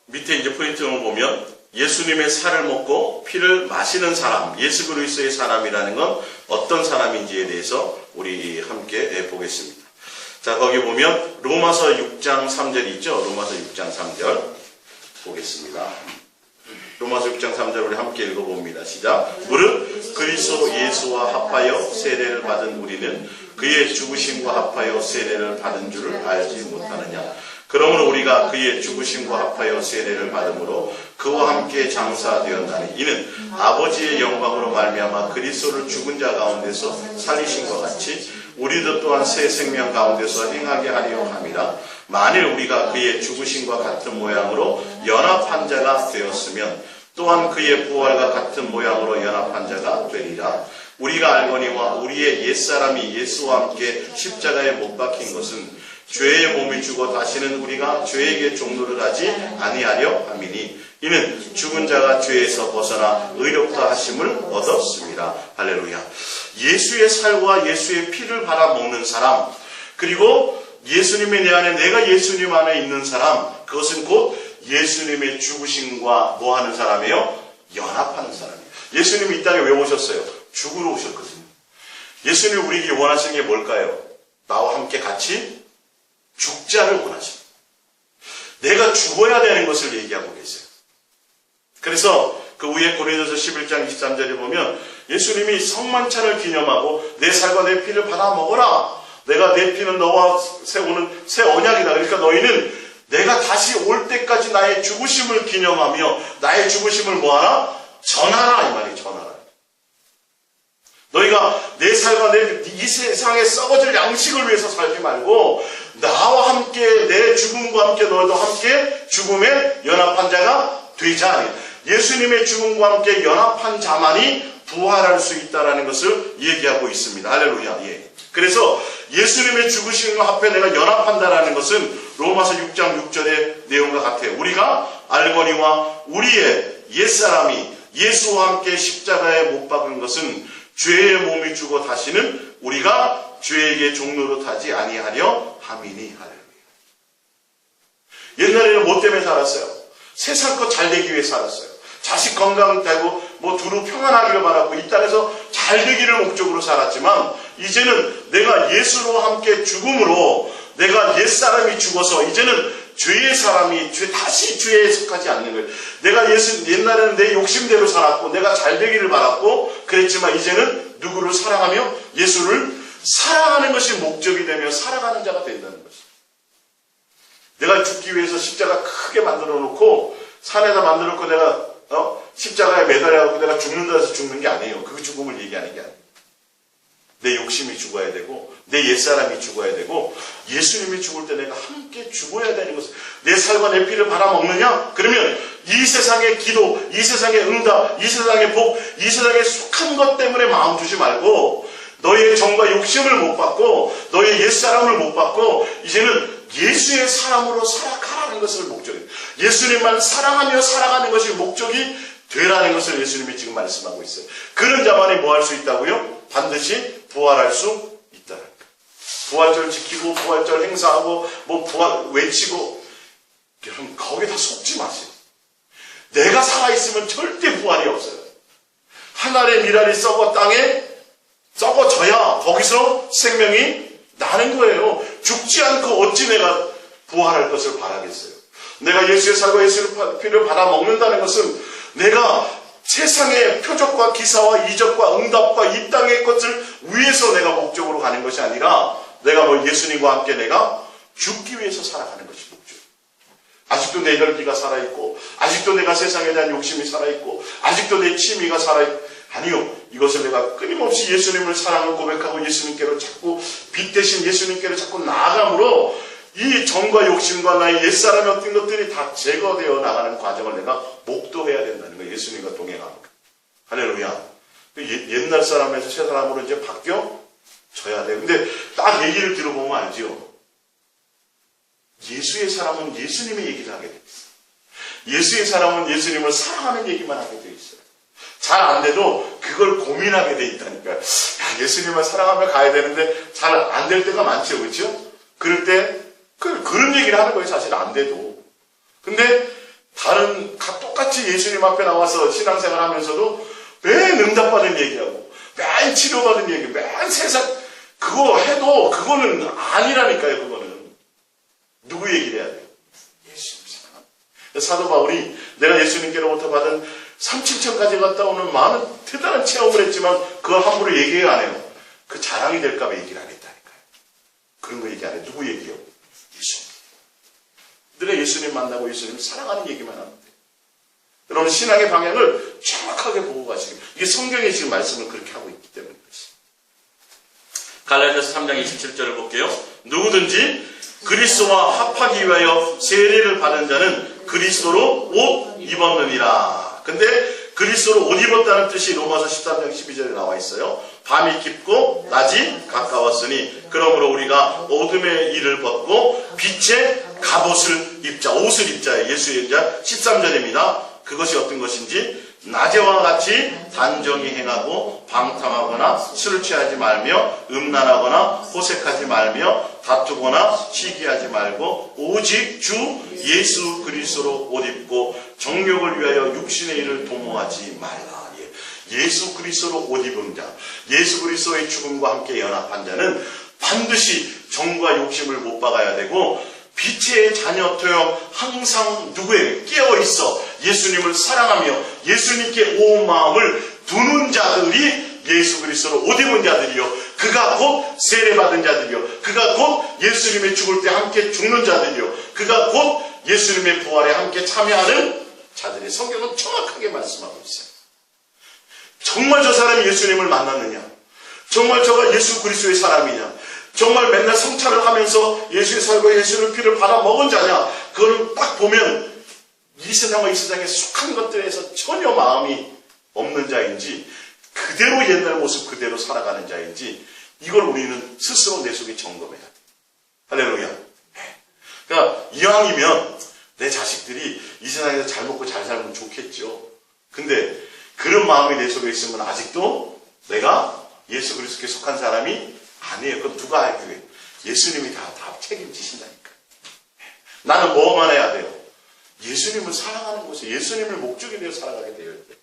밑에 이제 포인트를 보면 예수님의 살을 먹고 피를 마시는 사람, 예수 그리스도의 사람이라는 건 어떤 사람인지에 대해서 우리 함께 보겠습니다. 자, 거기 보면 로마서 6장 3절이 있죠. 로마서 6장 3절 보겠습니다. 로마서 6장 3절 우리 함께 읽어봅니다. 시작. 무릇 그리스도 예수와 합하여 세례를 받은 우리는 그의 죽으심과 합하여 세례를 받은 줄을 알지 못하느냐. 그러므로 우리가 그의 죽으심과 합하여 세례를 받음으로 그와 함께 장사되었나니 이는 아버지의 영광으로 말미암아 그리스도를 죽은 자 가운데서 살리신 것 같이 우리도 또한 새 생명 가운데서 행하게 하려 함이라. 만일 우리가 그의 죽으심과 같은 모양으로 연합한 자가 되었으면 또한 그의 부활과 같은 모양으로 연합한 자가 되리라. 우리가 알거니와 우리의 옛사람이 예수와 함께 십자가에 못 박힌 것은 죄의 몸이 죽어 다시는 우리가 죄에게 종노를 하지 아니하려 함이니 이는 죽은 자가 죄에서 벗어나 의롭다 하심을 얻었습니다. 할렐루야. 예수의 살과 예수의 피를 받아먹는 사람, 그리고 예수님의 내 안에 내가 예수님 안에 있는 사람, 그것은 곧 예수님의 죽으심과 뭐하는 사람이에요? 연합하는 사람이에요. 예수님이 이 땅에 왜 오셨어요? 죽으러 오셨거든요. 예수님이 우리에게 원하시는 게 뭘까요? 나와 함께 같이 죽자를 원하십니다. 내가 죽어야 되는 것을 얘기하고 계세요. 그래서 그 위에 고린도서 11장 23절에 보면 예수님이 성만찬을 기념하고 내 살과 내 피를 받아 먹어라. 내가 내 피는 너와 세우는 새 언약이다. 그러니까 너희는 내가 다시 올 때까지 나의 죽으심을 기념하며 나의 죽으심을 뭐하라? 전하라. 이 말이 전하라. 너희가 내 살과 이 세상에 썩어질 양식을 위해서 살지 말고 나와 함께 내 죽음과 함께 너희도 함께 죽음에 연합한 자가 되자. 예수님의 죽음과 함께 연합한 자만이 부활할 수 있다는 것을 얘기하고 있습니다. 할렐루야. 예. 그래서 예수님의 죽으심과 앞에 내가 연합한다는 것은 로마서 6장 6절의 내용과 같아요. 우리가 알거니와 우리의 옛사람이 예수와 함께 십자가에 못 박은 것은 죄의 몸이 죽어 다시는 우리가 죄에게 종로로 타지 아니하려 함이니. 할렐루야. 옛날에는 뭐 때문에 살았어요? 세상 것 잘 되기 위해 살았어요. 자식 건강 되고 두루 평안하기를 바라고 이 땅에서 잘 되기를 목적으로 살았지만 이제는 내가 예수로 함께 죽음으로 내가 옛사람이 죽어서 이제는 죄의 사람이 다시 죄에 속하지 않는 거예요. 내가 옛날에는 내 욕심대로 살았고 내가 잘 되기를 바랐고 그랬지만 이제는 누구를 사랑하며 예수를 사랑하는 것이 목적이 되며 살아가는 자가 된다는 것이죠. 내가 죽기 위해서 십자가 크게 만들어 놓고 산에다 만들어 놓고 내가 십자가에 매달려갖고 내가 죽는다 해서 죽는 게 아니에요. 그 죽음을 얘기하는 게 아니에요. 내 욕심이 죽어야 되고 내 옛사람이 죽어야 되고 예수님이 죽을 때 내가 함께 죽어야 되는 것을 내 살과 내 피를 받아먹느냐? 그러면 이 세상의 기도, 이 세상의 응답, 이 세상의 복, 이 세상에 속한 것 때문에 마음 두지 말고 너의 정과 욕심을 못 받고 너의 옛사람을 못 받고 이제는 예수의 사람으로 살아가라는 것을 목적이에요. 예수님만 사랑하며 살아가는 것이 목적이 되라는 것을 예수님이 지금 말씀하고 있어요. 그런 자만이 뭐 할 수 있다고요? 반드시 부활할 수 있다는 거예요. 부활절 지키고 부활절 행사하고 부활 외치고 여러분 거기다 속지 마세요. 내가 살아있으면 절대 부활이 없어요. 하늘의 미랄이 썩어 땅에 썩어져야 거기서 생명이 나는 거예요. 죽지 않고 어찌 내가 부활할 것을 바라겠어요. 내가 예수의 살과 예수의 피를 받아 먹는다는 것은 내가 세상의 표적과 기사와 이적과 응답과 이 땅의 것을 위해서 내가 목적으로 가는 것이 아니라 내가 예수님과 함께 내가 죽기 위해서 살아가는 것이 목적. 아직도 내 혈기가 살아있고 아직도 내가 세상에 대한 욕심이 살아있고 아직도 내 취미가 살아있고 아니요. 이것을 내가 끊임없이 예수님을 사랑을 고백하고 예수님께로 자꾸 빛 대신 예수님께로 자꾸 나아감으로 이 정과 욕심과 나의 옛사람의 어떤 것들이 다 제거되어 나가는 과정을 내가 목도해야 된다는 거예요. 예수님과 동행하는 거예요. 할렐루야. 옛날 사람에서 새 사람으로 이제 바뀌어져야 돼요. 근데 딱 얘기를 들어보면 알죠. 예수의 사람은 예수님의 얘기를 하게 돼 있어요. 예수의 사람은 예수님을 사랑하는 얘기만 하게 돼 있어요. 잘 안 돼도 그걸 고민하게 돼 있다니까요. 예수님을 사랑하며 가야 되는데 잘 안 될 때가 많죠. 그렇죠? 그럴 때 그런 얘기를 하는 거예요. 사실 안 돼도. 근데 똑같이 예수님 앞에 나와서 신앙생활 하면서도 맨 응답받은 얘기하고 맨 치료받은 얘기, 맨 세상 그거 해도 그거는 아니라니까요. 그거는. 누구 얘기를 해야 돼요? 예수님 사랑합니다. 사도 바울이 내가 예수님께로부터 받은 3,7천까지 갔다 오는 많은 대단한 체험을 했지만 그걸 함부로 얘기 안 해요. 그 자랑이 될까 봐 얘기를 안 했다니까요. 그런 거 얘기 안 해요. 누구 얘기요? 예수님. 내가 예수님 만나고 예수님 사랑하는 얘기만 하면 돼요. 여러분 신앙의 방향을 정확하게 보고 가시고 이게 성경이 지금 말씀을 그렇게 하고 있기 때문에 그렇습니다. 갈라디아서 3장 27절을 볼게요. 누구든지 그리스도와 합하기 위하여 세례를 받은 자는 그리스도로 옷 입었느니라. 근데 그리스도로 옷 입었다는 뜻이 로마서 13장 12절에 나와 있어요. 밤이 깊고 낮이 가까웠으니 그러므로 우리가 어둠의 일을 벗고 빛의 갑옷을 입자. 옷을 입자예요. 예수의 13절입니다. 그것이 어떤 것인지 낮에와 같이 단정히 행하고 방탕하거나 술을 취하지 말며 음란하거나 호색하지 말며 다투거나 시기하지 말고 오직 주 예수 그리스도로 옷 입고 정욕을 위하여 육신의 일을 도모하지 말라. 예수 그리스도로 옷 입은 자, 예수 그리스도의 죽음과 함께 연합한 자는 반드시 정과 욕심을 못 박아야 되고 빛의 자녀처럼 항상 누구에게 깨어있어 예수님을 사랑하며 예수님께 온 마음을 두는 자들이 예수 그리스도로 옷 입은 자들이요, 그가 곧 세례받은 자들이요, 그가 곧 예수님의 죽을 때 함께 죽는 자들이요, 그가 곧 예수님의 부활에 함께 참여하는 자들이 성경은 정확하게 말씀하고 있어요. 정말 저 사람이 예수님을 만났느냐? 정말 저가 예수 그리스도의 사람이냐? 정말 맨날 성찬을 하면서 예수의 살과 예수의 피를 받아 먹은 자냐? 그걸 딱 보면 이 세상과 이 세상에 속한 것들에서 전혀 마음이 없는 자인지, 그대로 옛날 모습 그대로 살아가는 자인지, 이걸 우리는 스스로 내 속에 점검해야 돼. 할렐루야. 그러니까 이왕이면 내 자식들이 이 세상에서 잘 먹고 잘 살면 좋겠죠. 근데 그런 마음이 내 속에 있으면 아직도 내가 예수 그리스도께 속한 사람이 아니에요. 그럼 누가 알게 해? 예수님이 다 책임지신다니까. 나는 뭐만 해야 돼요? 예수님을 사랑하는 곳에 예수님을 목적이 되어 살아가게 되어야 돼.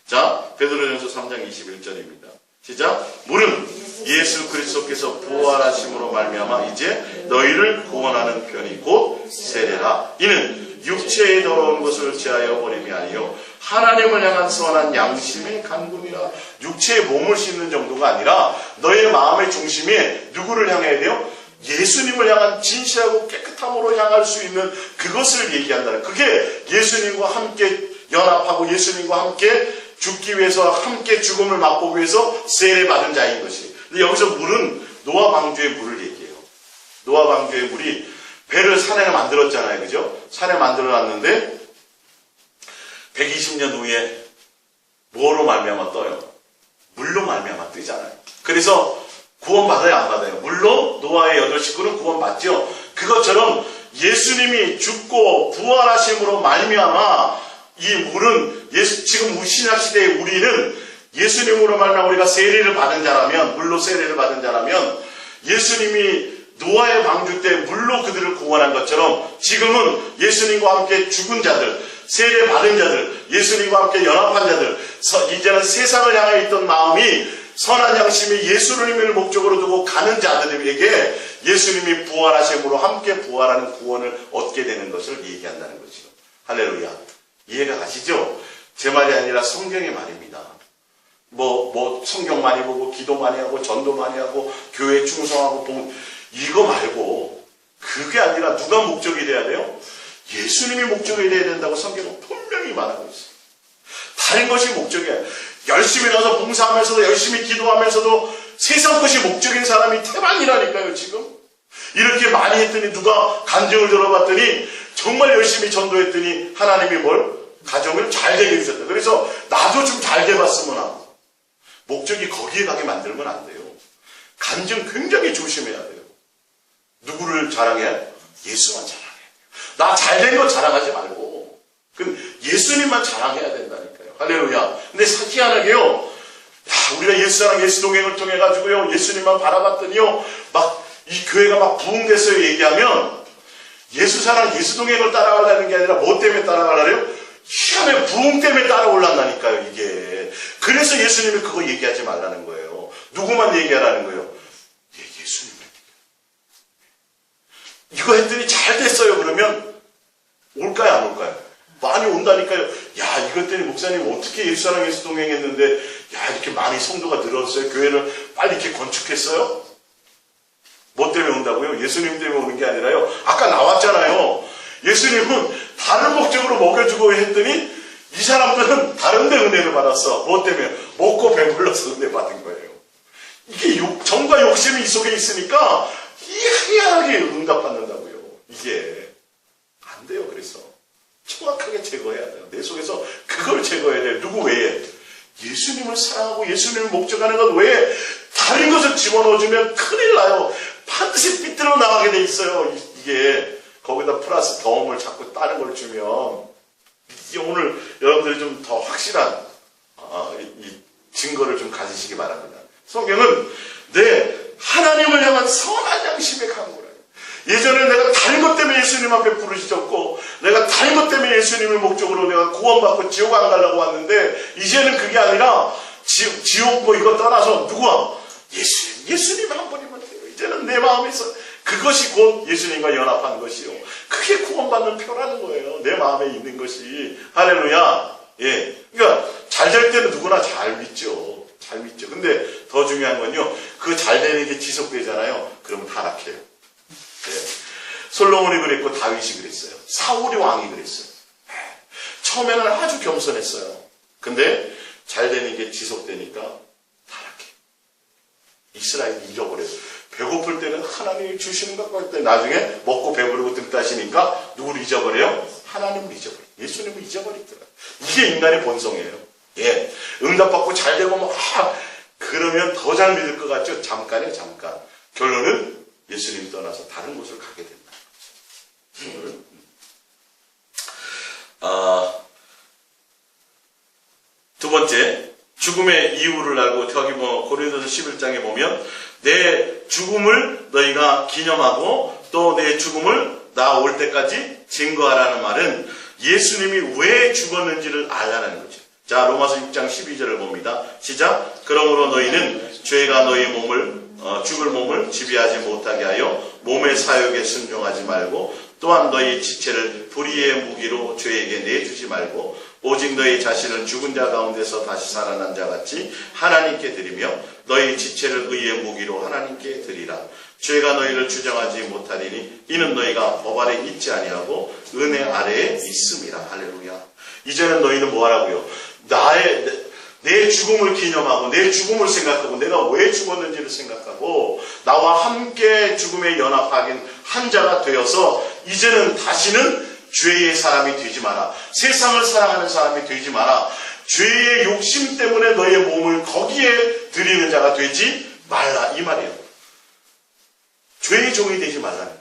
자, 베드로전서 3장 21절입니다. 시작. 물은 예수 그리스도께서 부활하심으로 말미암아 이제 너희를 구원하는 편이 곧 세례라. 이는 육체의 더러운 것을 제하여 버림이 아니요 하나님을 향한 선한 양심의 간구니라. 육체의 몸을 씻는 정도가 아니라 너의 마음의 중심에 누구를 향해야 돼요? 예수님을 향한 진실하고 깨끗함으로 향할 수 있는 그것을 얘기한다는, 그게 예수님과 함께 연합하고 예수님과 함께 죽기 위해서 함께 죽음을 맛보기 위해서 세례받은 자인 것이. 근데 여기서 물은 노아 방주의 물을 얘기해요. 노아 방주의 물이 배를 산에 만들었잖아요. 그죠? 산에 만들어놨는데 120년 후에 뭐로 말미암아 떠요? 물로 말미암아 뜨잖아요. 그래서 구원받아요, 안 받아요? 물로 노아의 8 식구는 구원받죠. 그것처럼 예수님이 죽고 부활하심으로 말미암아 이 물은 지금 신약시대의 우리는 예수님으로 말미암아 우리가 세례를 받은 자라면, 물로 세례를 받은 자라면 예수님이 노아의 방주 때 물로 그들을 구원한 것처럼 지금은 예수님과 함께 죽은 자들, 세례 받은 자들, 예수님과 함께 연합한 자들, 이제는 세상을 향해 있던 마음이 선한 양심이 예수님을 목적으로 두고 가는 자들에게 예수님이 부활하심으로 함께 부활하는 구원을 얻게 되는 것을 얘기한다는 거죠. 할렐루야. 이해가 가시죠? 제 말이 아니라 성경의 말입니다. 성경 많이 보고 기도 많이 하고 전도 많이 하고 교회 충성하고 이거 말고, 그게 아니라 누가 목적이 돼야 돼요? 예수님이 목적이 돼야 된다고 성경은 분명히 말하고 있어요. 다른 것이 목적이야. 열심히 나서 봉사하면서도 열심히 기도하면서도 세상 것이 목적인 사람이 태반이라니까요. 지금 이렇게 많이 했더니 누가 간증을 들어봤더니 정말 열심히 전도했더니 하나님이 가정을 잘 되게 해주셨다. 그래서 나도 좀 잘 돼봤으면 하고. 목적이 거기에 가게 만들면 안 돼요. 간증 굉장히 조심해야 돼요. 누구를 자랑해? 예수만 자랑해. 나 잘된 거 자랑하지 말고 예수님만 자랑해야 된다니까요. 할렐루야. 근데 희한하게요, 우리가 예수사랑 예수동행을 통해가지고요, 예수님만 바라봤더니요, 이 교회가 부흥됐어요 얘기하면, 예수사랑 예수동행을 따라가려는 게 아니라 뭐 때문에 따라가려래요? 희한해, 부흥 때문에 따라올란다니까요, 이게. 그래서 예수님이 그거 얘기하지 말라는 거예요. 누구만 얘기하라는 거예요? 예수님. 이거 했더니 잘 됐어요. 그러면 올까요, 안 올까요? 많이 온다니까요. 야, 이것 때문에 목사님 어떻게 예수사랑 예수 동행했는데 이렇게 많이 성도가 늘었어요. 교회를 빨리 이렇게 건축했어요? 뭐 때문에 온다고요? 예수님 때문에 오는 게 아니라요. 아까 나왔잖아요. 예수님은 다른 목적으로 먹여주고 했더니 이 사람들은 다른 데 은혜를 받았어. 뭐 때문에? 먹고 배불러서 은혜 받은 거예요. 이게 정과 욕심이 이 속에 있으니까 희한하게 응답받는다고요. 이게 안 돼요. 그래서 정확하게 제거해야 돼요. 내 속에서 그걸 제거해야 돼요. 누구 외에? 예수님을 사랑하고 예수님을 목적하는 것 외에 다른 것을 집어넣어주면 큰일 나요. 반드시 삐뚤어 나가게 돼 있어요. 이게 거기다 플러스 덤을 자꾸 다른 걸 주면, 이게 오늘 여러분들이 좀 더 확실한 이 증거를 좀 가지시기 바랍니다. 성경은 하나님을 향한 선한 양심의 간구라. 예전에 내가 다른 것 때문에 예수님 앞에 부르짖었고, 내가 다른 것 때문에 예수님을 목적으로 내가 구원받고 지옥 안 가려고 왔는데, 이제는 그게 아니라 지옥 이거 떠나서 누구야? 예수님 한 분이면 돼요. 이제는 내 마음에서 그것이 곧 예수님과 연합한 것이요. 그게 구원받는 표라는 거예요. 내 마음에 있는 것이. 할렐루야. 예. 그러니까 잘 될 때는 누구나 잘 믿죠. 잘 믿죠. 근데 더 중요한 건요, 그 잘 되는 게 지속되잖아요. 그러면 타락해요. 네. 솔로몬이 그랬고 다윗이 그랬어요. 사울이 왕이 그랬어요. 처음에는 아주 겸손했어요. 근데 잘 되는 게 지속되니까 타락해요. 이스라엘이 잃어버려요. 배고플 때는 하나님이 주시는 것 같을 때 나중에 먹고 배부르고 등 따시니까 누구를 잊어버려요? 하나님을 잊어버려요. 예수님을 잊어버리더라. 이게 인간의 본성이에요. 예, 응답받고 잘 되고 그러면 더 잘 믿을 것 같죠? 잠깐이에요, 잠깐. 결론은 예수님이 떠나서 다른 곳을 가게 된다. 두 번째, 죽음의 이유를 알고 저기 고린도서 11장에 보면 내 죽음을 너희가 기념하고 또 내 죽음을 나 올 때까지 증거하라는 말은 예수님이 왜 죽었는지를 알라는 거죠. 자, 로마서 6장 12절을 봅니다. 시작. 그러므로 너희는 죄가 너희 죽을 몸을 지배하지 못하게 하여 몸의 사욕에 순종하지 말고 또한 너희 지체를 불의의 무기로 죄에게 내주지 말고 오직 너희 자신을 죽은 자 가운데서 다시 살아난 자 같이 하나님께 드리며 너희 지체를 의의 무기로 하나님께 드리라. 죄가 너희를 주장하지 못하리니 이는 너희가 법 아래 있지 아니하고 은혜 아래에 있음이라. 할렐루야. 이제는 너희는 뭐하라고요? 내 죽음을 기념하고 내 죽음을 생각하고 내가 왜 죽었는지를 생각하고 나와 함께 죽음에 연합하긴 한 자가 되어서 이제는 다시는 죄의 사람이 되지 마라. 세상을 사랑하는 사람이 되지 마라. 죄의 욕심 때문에 너의 몸을 거기에 드리는 자가 되지 말라. 이 말이에요. 죄의 종이 되지 말라는 거예요.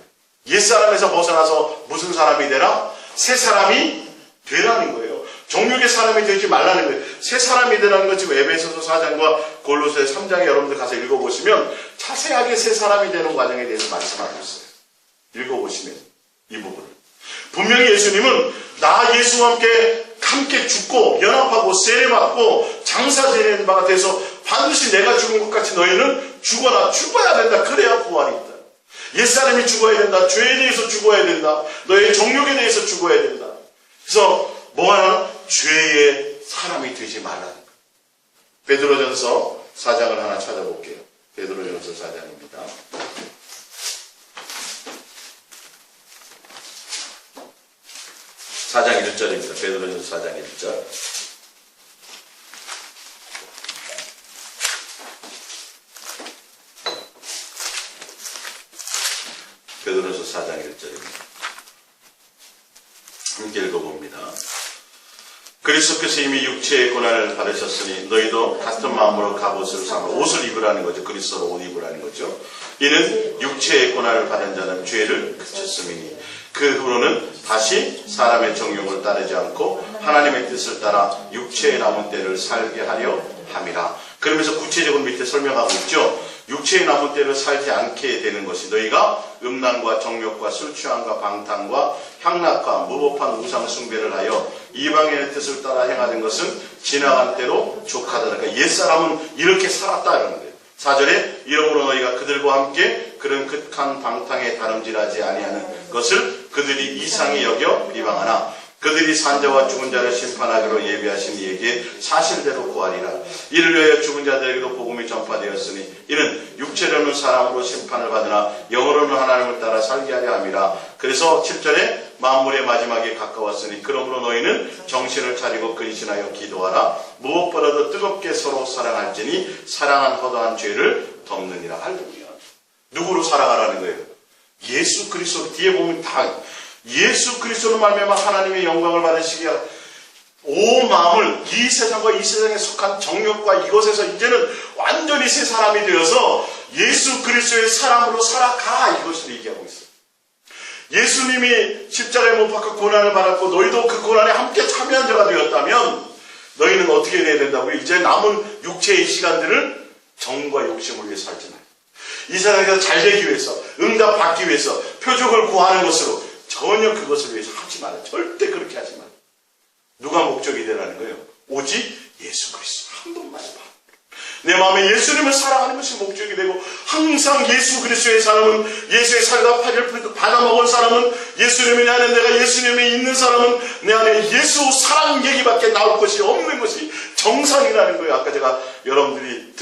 옛사람에서 벗어나서 무슨 사람이 되라? 새 사람이 되라는 거예요. 정욕의 사람이 되지 말라는 거예요. 새 사람이 되라는 건 지금 에베소서 4장과 골로새 3장에 여러분들 가서 읽어보시면 자세하게 새 사람이 되는 과정에 대해서 말씀하고 있어요. 읽어보시면 이 부분을. 분명히 예수님은 나 예수와 함께 죽고 연합하고 세례받고 장사되는 바가 돼서 반드시 내가 죽은 것 같이 너희는 죽어야 된다. 그래야 부활이 있다. 옛사람이 죽어야 된다. 죄에 대해서 죽어야 된다. 너의 정욕에 대해서 죽어야 된다. 그래서 뭐하나? 죄의 사람이 되지 말라는 거예요. 베드로전서 4장을 하나 찾아볼게요. 베드로전서 4장입니다. (4장 1절입니다. 베드로전서 4장 1절. 베드로전서 4장 1절입니다. 함께 읽어봅니다. 그리스도께서 이미 육체의 고난을 받으셨으니 너희도 같은 마음으로 갑옷을 삼아 옷을 입으라는 거죠. 그리스도로 옷 입으라는 거죠. 이는 육체의 고난을 받은 자는 죄를 그쳤음이니 그 후로는 다시 사람의 정욕을 따르지 않고 하나님의 뜻을 따라 육체의 남은 때를 살게 하려 함이라. 그러면서 구체적으로 밑에 설명하고 있죠. 육체의 남은 때를 살지 않게 되는 것이 너희가 음란과 정욕과 술취함과 방탕과 향락과 무법한 우상 숭배를 하여 이방인의 뜻을 따라 행하는 것은 지나간 때로 족하더라. 그러니까 옛사람은 이렇게 살았다 이러는 거예요. 4절에 이러므로 너희가 그들과 함께 그런 극한 방탕에 다름질하지 아니하는 것을 그들이 이상히 여겨 비방하나 그들이 산자와 죽은 자를 심판하기로 예비하신 이에게 사실대로 구하리라. 이를 위하여 죽은 자들에게도 복음이 전파되었으니 이는 육체로는 사람으로 심판을 받으나 영으로는 하나님을 따라 살게 하려 함이라. 그래서 7절에 만물의 마지막에 가까웠으니 그러므로 너희는 정신을 차리고 근신하여 기도하라. 무엇보다도 뜨겁게 서로 사랑할지니 사랑한 허다한 죄를 덮느니라. 할렐루야. 누구로 사랑하라는 거예요? 예수 그리스도. 뒤에 보면 다 예수 그리스도로 말미암아 하나님의 영광을 받으시기에 온 마음을 이 세상과 이 세상에 속한 정욕과 이것에서 이제는 완전히 새 사람이 되어서 예수 그리스도의 사람으로 살아가. 이것을 얘기하고 있어요. 예수님이 십자가에 못 박혀 고난을 받았고 너희도 그 고난에 함께 참여한 자가 되었다면 너희는 어떻게 돼야 된다고요? 이제 남은 육체의 시간들을 정과 욕심을 위해 살지 말고 이 세상에서 잘 되기 위해서 응답 받기 위해서 표적을 구하는 것으로 전혀 그것을 위해서 하지 말아요. 절대 그렇게 하지 말아요. 누가 목적이 되라는 거예요? 오직 예수 그리스도 한 분만 봐. 내 마음에 예수님을 사랑하는 것이 목적이 되고 항상 예수 그리스도의 사람은 예수의 살다 파를 받아먹은 사람은 예수님이 내 안에 내가 예수님이 있는 사람은 내 안에 예수 사랑 얘기밖에 나올 것이 없는 것이 정상이라는 거예요. 아까 제가 여러분들이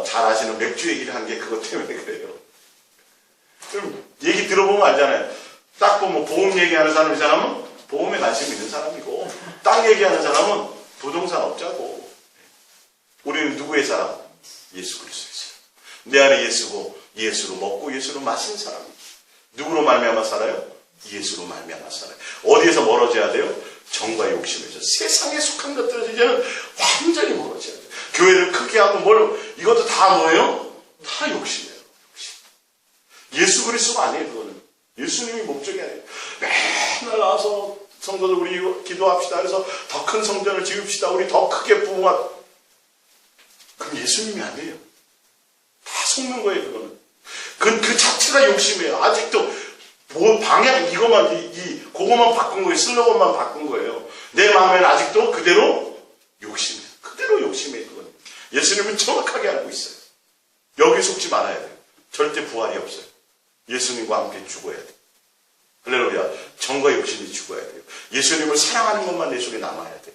잘 아시는 맥주 얘기를 한 게 그것 때문에 그래요. 그럼 얘기 들어보면 알잖아요. 딱 보면 보험 얘기하는 사람은 보험에 관심 있는 사람이고, 땅 얘기하는 사람은 부동산 업자고. 우리는 누구의 사람? 예수 그리스도의 사람. 내 안에 예수고 예수로 먹고 예수로 마신 사람. 누구로 말미암아 살아요? 예수로 말미암아 살아요. 어디에서 멀어져야 돼요? 정과 욕심에서. 세상에 속한 것들에서 이제는 완전히 멀어져야 돼요. 교회를 크게 하고 이것도 다 뭐예요? 다 욕심이에요. 욕심. 예수 그리스도가 아니에요. 그거는 예수님이 목적이 아니에요. 맨날 나와서 성도들 우리 기도합시다. 그래서 더 큰 성전을 지읍시다. 우리 더 크게 부흥하다. 그럼 예수님이 아니에요. 다 속는 거예요. 그거는. 그 자체가 욕심이에요. 아직도 방향 그거만 바꾼 거예요. 슬로건만 바꾼 거예요. 내 마음에는 아직도 그대로 욕심이에요. 그대로 욕심이에요. 그건. 예수님은 정확하게 알고 있어요. 여기 속지 말아야 돼요. 절대 부활이 없어요. 예수님과 함께 죽어야 돼요. 할렐루야. 정과 욕심이 죽어야 돼요. 예수님을 사랑하는 것만 내 속에 남아야 돼요.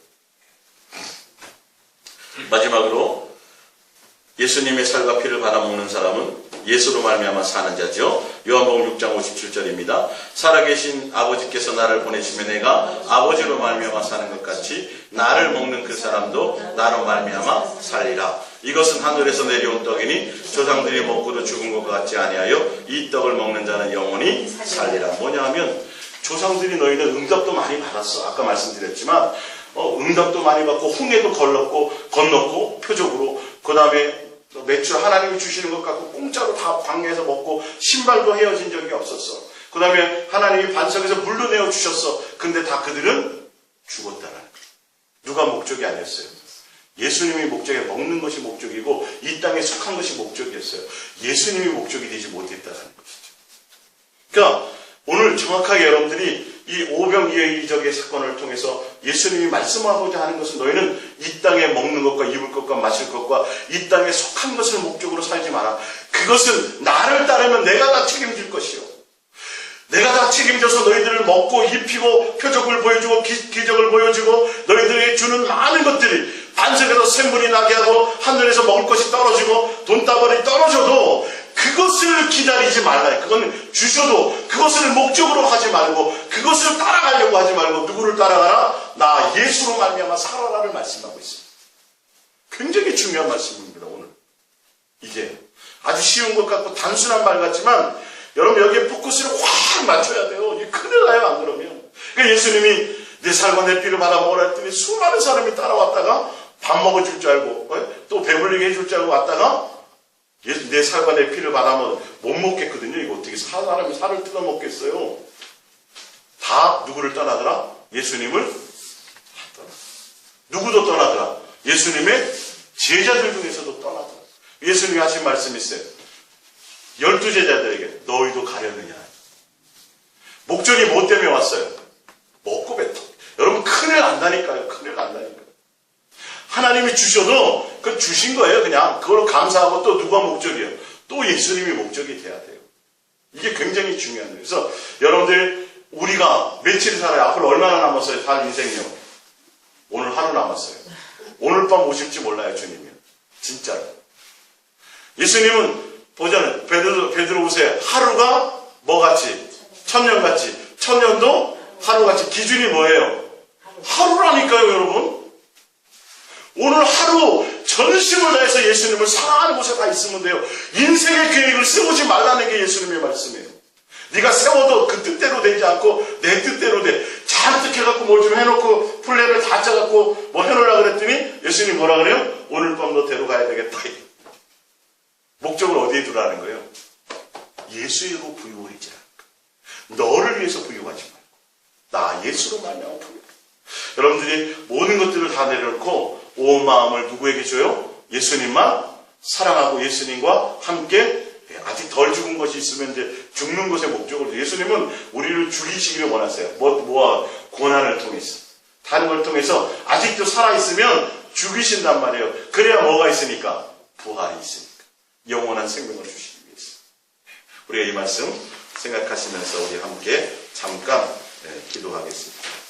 마지막으로 예수님의 살과 피를 받아먹는 사람은 예수로 말미암아 사는 자죠. 요한복음 6장 57절입니다. 살아계신 아버지께서 나를 보내시면 내가 아버지로 말미암아 사는 것 같이 나를 먹는 그 사람도 나로 말미암아 살리라. 이것은 하늘에서 내려온 떡이니 조상들이 먹고도 죽은 것 같지 아니하여 이 떡을 먹는 자는 영원히 살리라. 뭐냐면 조상들이 너희는 응답도 많이 받았어. 아까 말씀드렸지만 응답도 많이 받고 홍해도 건넜고 표적으로 그 다음에 매출 하나님이 주시는 것 같고 공짜로 다 광야에서 먹고 신발도 헤어진 적이 없었어. 그 다음에 하나님이 반석에서 물로 내어 주셨어. 근데 다 그들은 죽었다라는 거예요. 누가 목적이 아니었어요. 예수님이 목적에 먹는 것이 목적이고 이 땅에 속한 것이 목적이었어요. 예수님이 목적이 되지 못했다는 것이죠. 그러니까 오늘 정확하게 여러분들이 이 오병이어의 사건을 통해서 예수님이 말씀하고자 하는 것은 너희는 이 땅에 먹는 것과 입을 것과 마실 것과 이 땅에 속한 것을 목적으로 살지 마라. 그것은 나를 따르면 내가 다 책임질 것이요. 내가 다 책임져서 너희들을 먹고 입히고 표적을 보여주고 기적을 보여주고 너희들에게 주는 많은 것들이 반석에서 샘물이 나게 하고 하늘에서 먹을 것이 떨어지고 돈다발이 떨어져도 그것을 기다리지 말라. 그건 주셔도 그것을 목적으로 하지 말고 그것을 따라가려고 하지 말고 누구를 따라가라? 나 예수로 말미암아 살아라를 말씀하고 있습니다. 굉장히 중요한 말씀입니다. 오늘 이게 아주 쉬운 것 같고 단순한 말 같지만 여러분 여기에 포커스를 확 맞춰야 돼요. 이게 큰일 나요. 안 그러면. 그러니까 예수님이 내 살과 내 피를 받아 먹으라 했더니 수많은 사람이 따라왔다가 밥 먹어줄 줄 알고 또 배불리게 해줄 줄 알고 왔다가 내 살과 내 피를 받아면 못 먹겠거든요. 이거 어떻게 사람이 살을 뜯어 먹겠어요. 다 누구를 떠나더라? 예수님을 떠나. 누구도 떠나더라? 예수님의 제자들 중에서도 떠나더라. 예수님이 하신 말씀이 있어요. 12제자들에게 너희도 가려느냐. 목적이 뭐 때문에 왔어요? 먹고 뱉어. 여러분 큰일 난다니까요. 큰일 난다니까요. 하나님이 주셔도 그건 주신 거예요. 그냥 그걸로 감사하고 또 누가 목적이에요? 또 예수님이 목적이 돼야 돼요. 이게 굉장히 중요한 거예요. 그래서 여러분들 우리가 며칠 살아요? 앞으로 얼마나 남았어요? 살 인생이요. 오늘 하루 남았어요. 오늘 밤 오실지 몰라요. 주님이요. 진짜로. 예수님은 보잖아요. 베드로후서에 하루가 뭐같이? 천년같이. 천년도 하루같이. 기준이 뭐예요? 하루라니까요. 여러분. 오늘 하루 전심을 다해서 예수님을 사랑하는 곳에 다 있으면 돼요. 인생의 계획을 세우지 말라는 게 예수님의 말씀이에요. 네가 세워도 그 뜻대로 되지 않고 내 뜻대로 돼. 잔뜩 해갖고 뭘 좀 해놓고 플랜을 다 짜갖고 뭐 해놓으려고 그랬더니 예수님이 뭐라 그래요? 오늘 밤 너 데려가야 되겠다. 목적을 어디에 두라는 거예요? 예수로 부유하지 않고 너를 위해서 부유하지 말고 나 예수로 말미암아 부유. 여러분들이 모든 것들을 다 내려놓고 온 마음을 누구에게 줘요? 예수님만 사랑하고 예수님과 함께 아직 덜 죽은 것이 있으면 이제 죽는 것의 목적을 줘요. 예수님은 우리를 죽이시기를 원하세요. 뭐와 고난을 통해서 다른 걸 통해서 아직도 살아있으면 죽이신단 말이에요. 그래야 뭐가 있으니까? 부활이 있으니까. 영원한 생명을 주시기 위해서. 우리가 이 말씀 생각하시면서 우리 함께 잠깐 기도하겠습니다.